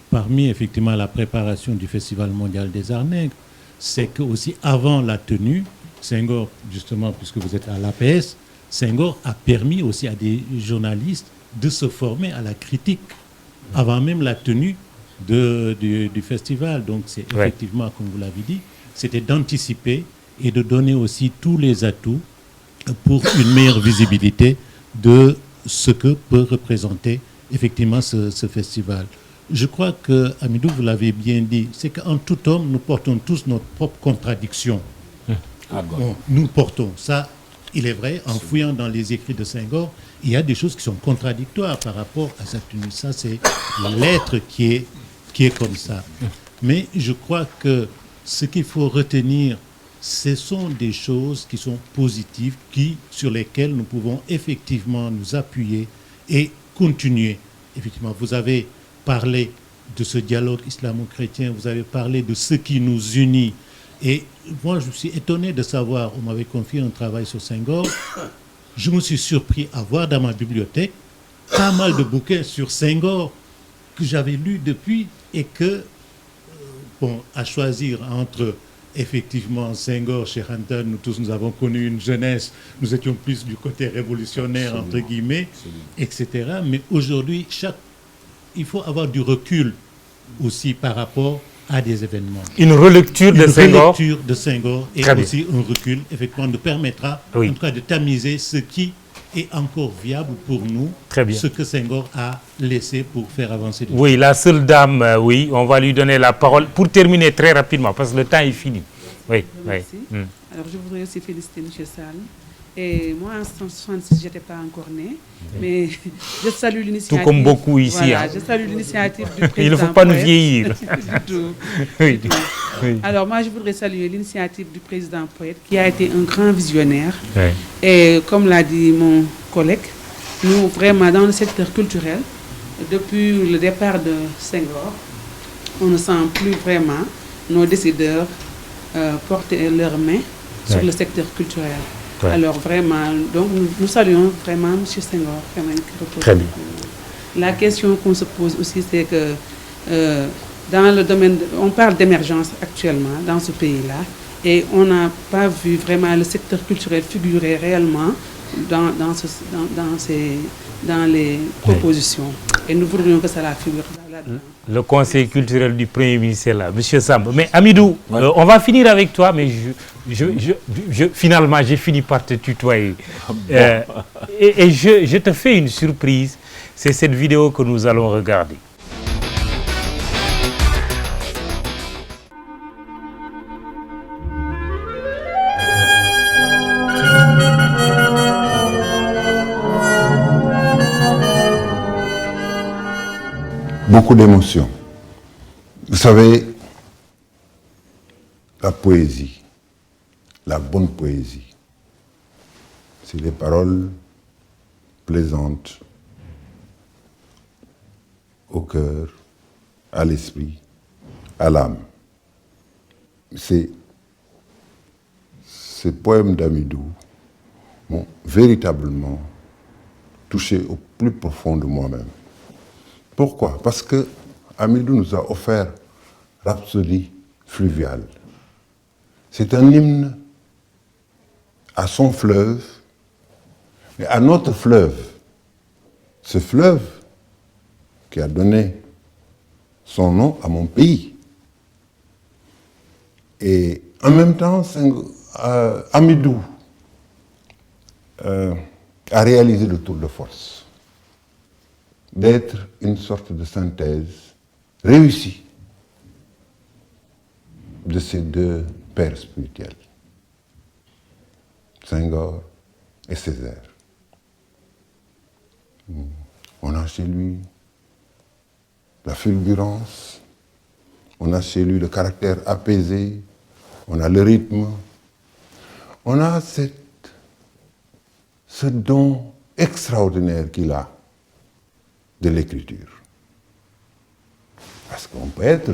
Parmi effectivement la préparation du Festival mondial des arts nègres, c'est que aussi avant la tenue, Senghor, justement, puisque vous êtes à l'APS, Senghor a permis aussi à des journalistes de se former à la critique avant même la tenue du festival. Donc c'est effectivement, comme vous l'avez dit, c'était d'anticiper et de donner aussi tous les atouts pour une meilleure visibilité de ce que peut représenter effectivement ce festival. Je crois que, Amidou, vous l'avez bien dit, c'est qu'en tout homme, nous portons tous notre propre contradiction. Nous portons ça, il est vrai, en fouillant dans les écrits de Senghor, il y a des choses qui sont contradictoires par rapport à sa tenue. Ça, c'est l'être qui est comme ça. Mais je crois que ce qu'il faut retenir, ce sont des choses qui sont positives, sur lesquelles nous pouvons effectivement nous appuyer et continuer. Effectivement, vous avez parlé de ce dialogue islamo-chrétien, vous avez parlé de ce qui nous unit. Et moi, je suis étonné de savoir, on m'avait confié un travail sur Senghor, je me suis surpris à voir dans ma bibliothèque pas mal de bouquins sur Senghor que j'avais lus depuis et que, bon, à choisir entre effectivement Senghor, Cheikh Anta, nous tous nous avons connu une jeunesse, nous étions plus du côté révolutionnaire, entre guillemets, etc. Mais aujourd'hui, il faut avoir du recul aussi par rapport à des événements.
Une relecture de Senghor.
Une relecture de Senghor et
Très
aussi un recul, effectivement, nous permettra en tout cas de tamiser ce qui est encore viable pour nous, ce que Senghor a laissé pour faire avancer les
choses. La seule dame, on va lui donner la parole pour terminer très rapidement, parce que le temps est fini. Oui,
merci. Alors, je voudrais aussi féliciter M. Sall. Et moi, en 1966, je n'étais pas encore née, mais je salue l'initiative.
Tout comme beaucoup ici.
Voilà, je salue l'initiative du président.
Il ne faut pas nous vieillir.
Du tout. Alors, moi, je voudrais saluer l'initiative du président Poète, qui a été un grand visionnaire. Et comme l'a dit mon collègue, nous, vraiment, dans le secteur culturel, depuis le départ de Senghor, on ne sent plus vraiment nos décideurs porter leurs mains sur le secteur culturel. Alors vraiment, donc nous saluons vraiment M. Senghor.
Très bien.
La question qu'on se pose aussi, c'est que dans le domaine, on parle d'émergence actuellement dans ce pays-là, et on n'a pas vu vraiment le secteur culturel figurer réellement dans les propositions. Et nous voudrions que ça la figure là-dedans.
Le conseil culturel du Premier ministre est là, M. Samb. Mais Hamidou, on va finir avec toi, mais finalement, j'ai fini par te tutoyer. Et je te fais une surprise, c'est cette vidéo que nous allons regarder.
Beaucoup d'émotions. Vous savez, la poésie, la bonne poésie, c'est des paroles plaisantes au cœur, à l'esprit, à l'âme. Ces poèmes d'Hamidou m'ont véritablement touché au plus profond de moi-même. Pourquoi? Parce que Hamidou nous a offert Rhapsodie fluviale. C'est un hymne à son fleuve, mais à notre fleuve. Ce fleuve qui a donné son nom à mon pays. Et en même temps, Hamidou a réalisé le tour de force d'être une sorte de synthèse réussie de ces deux pères spirituels, Senghor et Césaire. On a chez lui la fulgurance, on a chez lui le caractère apaisé, on a le rythme, on a ce don extraordinaire qu'il a de l'écriture. Parce qu'on peut être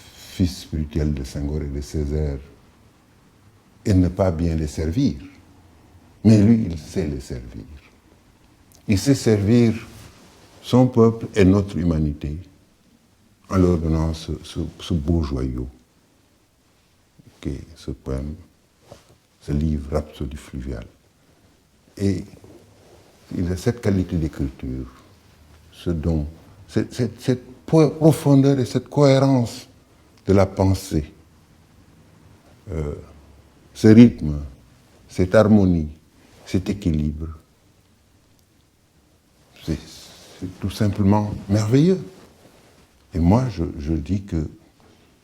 fils spirituel de Senghor et de Césaire et ne pas bien les servir. Mais lui, il sait les servir. Il sait servir son peuple et notre humanité en leur donnant ce beau joyau qu'est ce poème, ce livre Rhapsodie fluviale. Et il a cette qualité d'écriture, ce don, cette profondeur et cette cohérence de la pensée, ce rythme, cette harmonie, cet équilibre. C'est tout simplement merveilleux. Et moi, je dis que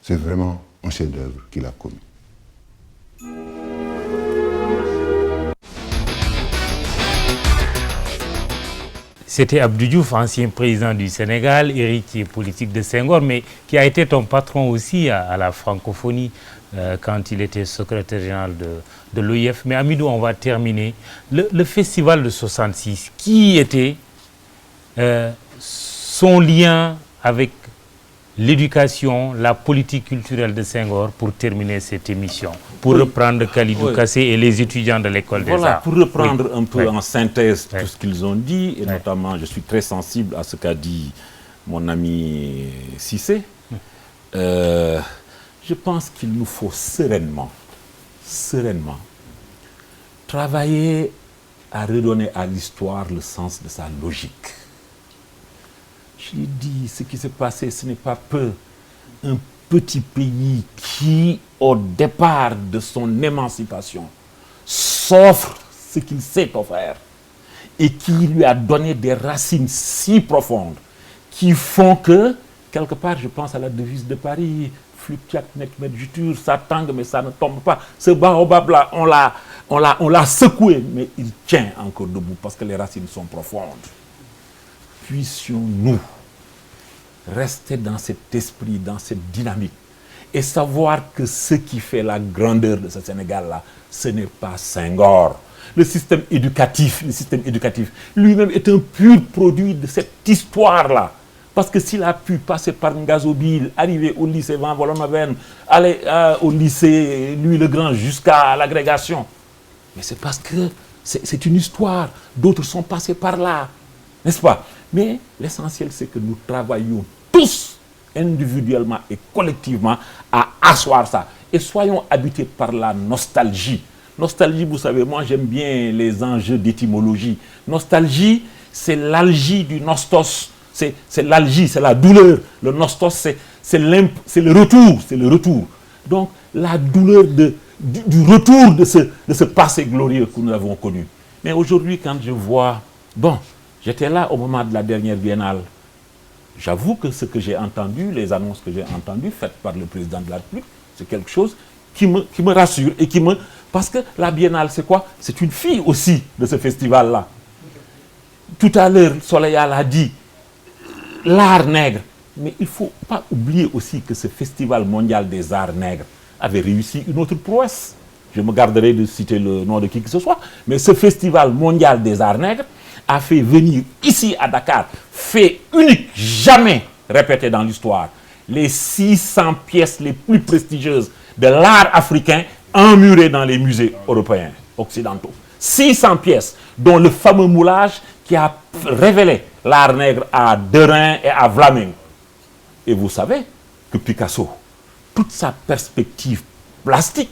c'est vraiment un chef-d'œuvre qu'il a commis.
C'était Abdou Diouf, ancien président du Sénégal, héritier politique de Senghor, mais qui a été ton patron aussi à la francophonie quand il était secrétaire général de l'OIF. Mais Hamidou, on va terminer. Le festival de 66, qui était son lien avec l'éducation, la politique culturelle de Senghor pour terminer cette émission, pour reprendre Khalidou Kassé et les étudiants de l'école des arts.
Pour reprendre un peu en synthèse tout ce qu'ils ont dit, et notamment je suis très sensible à ce qu'a dit mon ami Cissé, je pense qu'il nous faut sereinement travailler à redonner à l'histoire le sens de sa logique. Je l'ai dit, ce qui s'est passé, ce n'est pas peu. Un petit pays qui, au départ de son émancipation, s'offre ce qu'il s'est offert et qui lui a donné des racines si profondes qui font que, quelque part, je pense à la devise de Paris, Fluptiak nek medjutur, ça tangue mais ça ne tombe pas. Ce baobab-là, on l'a secoué, mais il tient encore debout parce que les racines sont profondes. Puissions-nous rester dans cet esprit, dans cette dynamique, et savoir que ce qui fait la grandeur de ce Sénégal-là, ce n'est pas Senghor. Le système éducatif lui-même est un pur produit de cette histoire-là. Parce que s'il a pu passer par Ngazobil, arriver au lycée Van Vollenhoven, aller au lycée Louis le Grand jusqu'à l'agrégation, mais c'est parce que c'est une histoire. D'autres sont passés par là, n'est-ce pas? Mais l'essentiel, c'est que nous travaillons tous, individuellement et collectivement, à asseoir ça. Et soyons habités par la nostalgie. Nostalgie, vous savez, moi j'aime bien les enjeux d'étymologie. Nostalgie, c'est l'algie du nostos. C'est l'algie, c'est la douleur. Le nostos, c'est le retour. Donc, la douleur du retour de ce passé glorieux que nous avons connu. Mais aujourd'hui, quand je vois... Bon, j'étais là au moment de la dernière biennale. J'avoue que ce que j'ai entendu, les annonces que j'ai entendues, faites par le président de la République, c'est quelque chose qui me rassure et qui me... Parce que la biennale, c'est quoi? C'est une fille aussi de ce festival-là. Tout à l'heure, Soleil l'a dit, l'art nègre. Mais il ne faut pas oublier aussi que ce festival mondial des arts nègres avait réussi une autre prouesse. Je me garderai de citer le nom de qui que ce soit. Mais ce festival mondial des arts nègres a fait venir ici à Dakar, fait unique, jamais répété dans l'histoire, les 600 pièces les plus prestigieuses de l'art africain emmurées dans les musées européens, occidentaux. 600 pièces, dont le fameux moulage qui a révélé l'art nègre à Derain et à Vlaming. Et vous savez que Picasso, toute sa perspective plastique,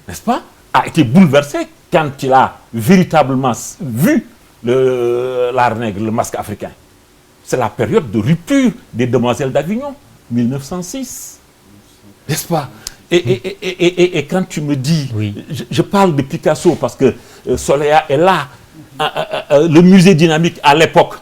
n'est-ce pas, a été bouleversée quand il a véritablement vu l'art nègre, le masque africain. C'est la période de rupture des Demoiselles d'Avignon, 1906. N'est-ce pas? Et quand tu me dis, je parle de Picasso parce que Soleil est là, le musée dynamique à l'époque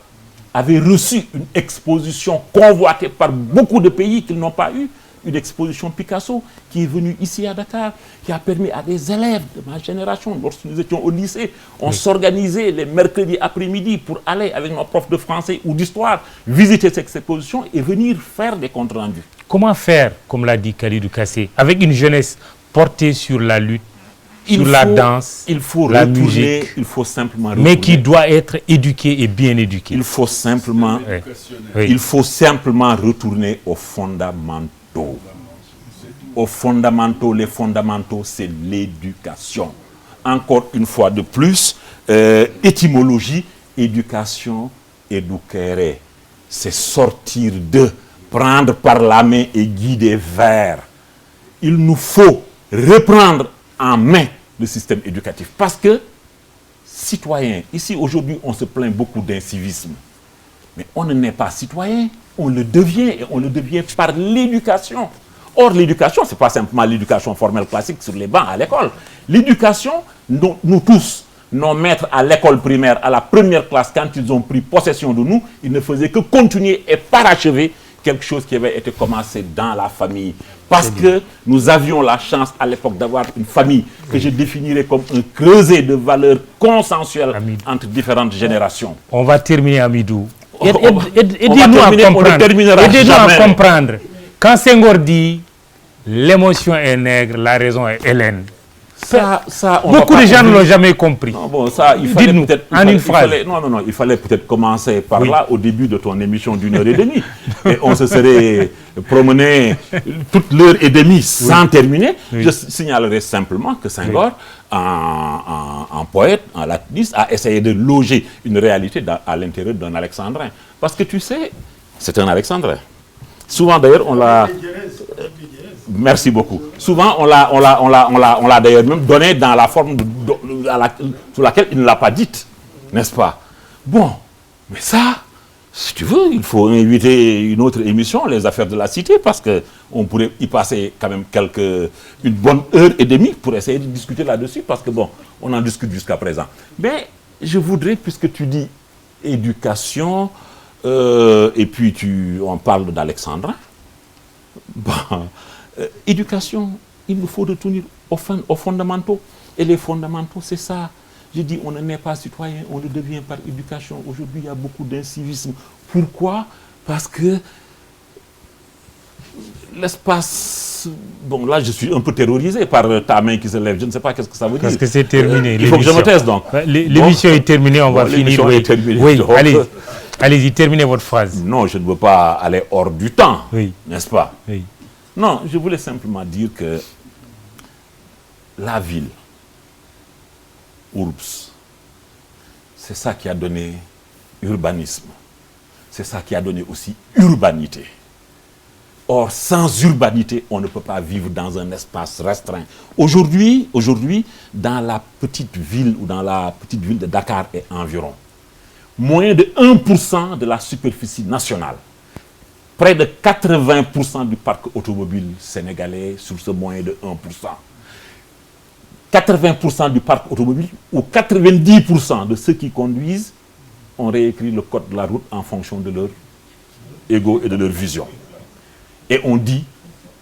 avait reçu une exposition convoitée par beaucoup de pays qui n'ont pas eu, une exposition Picasso qui est venue ici à Dakar, qui a permis à des élèves de ma génération, lorsque nous étions au lycée, on s'organisait les mercredis après-midi pour aller avec nos profs de français ou d'histoire, visiter cette exposition et venir faire des comptes rendus.
Comment faire, comme l'a dit Khalidou Kassé, avec une jeunesse portée sur la lutte, sur la danse, la musique,
il faut simplement
mais qui doit être éduquée et bien éduquée.
Il faut simplement retourner aux fondamentaux. Aux fondamentaux, les fondamentaux, c'est l'éducation. Encore une fois de plus, étymologie, éducation, éduquere. C'est sortir de, prendre par la main et guider vers. Il nous faut reprendre en main le système éducatif. Parce que, citoyens, ici aujourd'hui on se plaint beaucoup d'incivisme. Mais on ne n'est pas citoyen, on le devient et on le devient par l'éducation. Or l'éducation, ce n'est pas simplement l'éducation formelle classique sur les bancs à l'école. L'éducation, nous tous, nos maîtres à l'école primaire, à la première classe, quand ils ont pris possession de nous, ils ne faisaient que continuer et parachever quelque chose qui avait été commencé dans la famille. Parce que nous avions la chance à l'époque d'avoir une famille que je définirais comme un creuset de valeurs consensuelles entre différentes générations.
On va terminer, Amidou. Aidez-nous à comprendre. Quand Senghor dit l'émotion est nègre, la raison est hélène, Beaucoup de gens ne l'ont jamais compris.
Non, bon, ça, il fallait peut-être...
Il
fallait peut-être commencer par là, au début de ton émission d'1h30. Et on se serait promené toute l'heure et demie sans terminer. Je signalerai simplement que Senghor, en poète, en latiniste, a essayé de loger une réalité à l'intérieur d'un alexandrin. Parce que tu sais, c'est un alexandrin. Souvent d'ailleurs on l'a... Merci beaucoup. Souvent on l'a d'ailleurs même donné dans la forme sous laquelle il ne l'a pas dite, n'est-ce pas? Bon, mais ça, si tu veux, il faut inviter une autre émission, les affaires de la cité, parce qu'on pourrait y passer quand même une bonne heure et demie pour essayer de discuter là-dessus, parce que bon, on en discute jusqu'à présent. Mais je voudrais, puisque tu dis éducation, et puis on parle d'Alexandrin, bon, éducation, il nous faut retourner aux fondamentaux. Et les fondamentaux, c'est ça. Je dis, on ne naît pas citoyen, on le devient par éducation. Aujourd'hui, il y a beaucoup d'incivisme. Pourquoi? Parce que l'espace... Bon, là, je suis un peu terrorisé par ta main qui se lève. Je ne sais pas qu'est-ce que ça veut dire.
Parce que c'est terminé.
Il faut que je me taise, donc.
L'émission est terminée, on va finir.
L'émission est terminée.
Oui, allez-y, terminez votre phrase.
Non, je ne veux pas aller hors du temps, n'est-ce pas?
Oui.
Non, je voulais simplement dire que la ville, URBS, c'est ça qui a donné urbanisme. C'est ça qui a donné aussi urbanité. Or, sans urbanité, on ne peut pas vivre dans un espace restreint. Aujourd'hui, dans la petite ville ou dans la petite ville de Dakar et environ, moins de 1% de la superficie nationale, près de 80% du parc automobile sénégalais sur ce moins de 1%. 80% du parc automobile ou 90% de ceux qui conduisent ont réécrit le code de la route en fonction de leur ego et de leur vision. Et on dit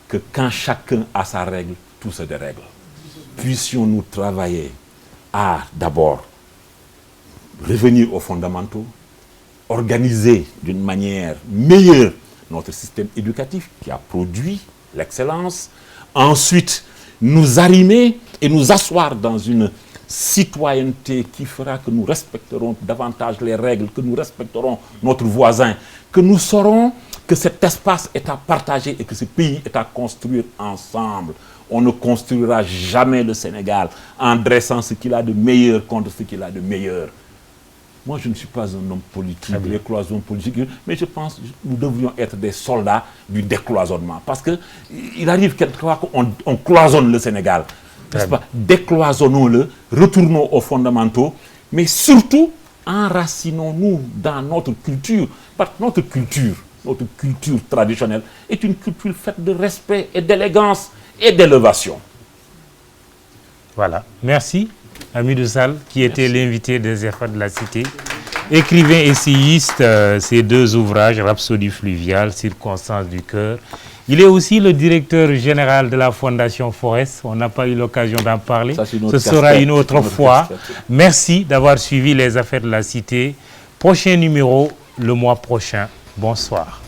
que quand chacun a sa règle, tout se dérègle. Puissions-nous travailler à d'abord revenir aux fondamentaux, organiser d'une manière meilleure notre système éducatif qui a produit l'excellence, ensuite nous arrimer et nous asseoir dans une citoyenneté qui fera que nous respecterons davantage les règles, que nous respecterons notre voisin, que nous saurons que cet espace est à partager et que ce pays est à construire ensemble. On ne construira jamais le Sénégal en dressant ce qu'il a de meilleur contre ce qu'il a de meilleur. Moi, je ne suis pas un homme politique, les cloisons politiques, mais je pense que nous devrions être des soldats du décloisonnement. Parce qu'il arrive quelquefois qu'on cloisonne le Sénégal. N'est-ce pas? Décloisonnons-le, retournons aux fondamentaux, mais surtout, enracinons-nous dans notre culture. Parce que notre culture traditionnelle est une culture faite de respect et d'élégance et d'élévation.
Voilà. Merci, Hamidou Sall, qui était l'invité des Affaires de la Cité. Écrivain essayiste, ses deux ouvrages, Rhapsodie fluviale, Circonstances du cœur. Il est aussi le directeur général de la Fondation Forest. On n'a pas eu l'occasion d'en parler. Ce sera une autre fois. Merci d'avoir suivi les Affaires de la Cité. Prochain numéro, le mois prochain. Bonsoir.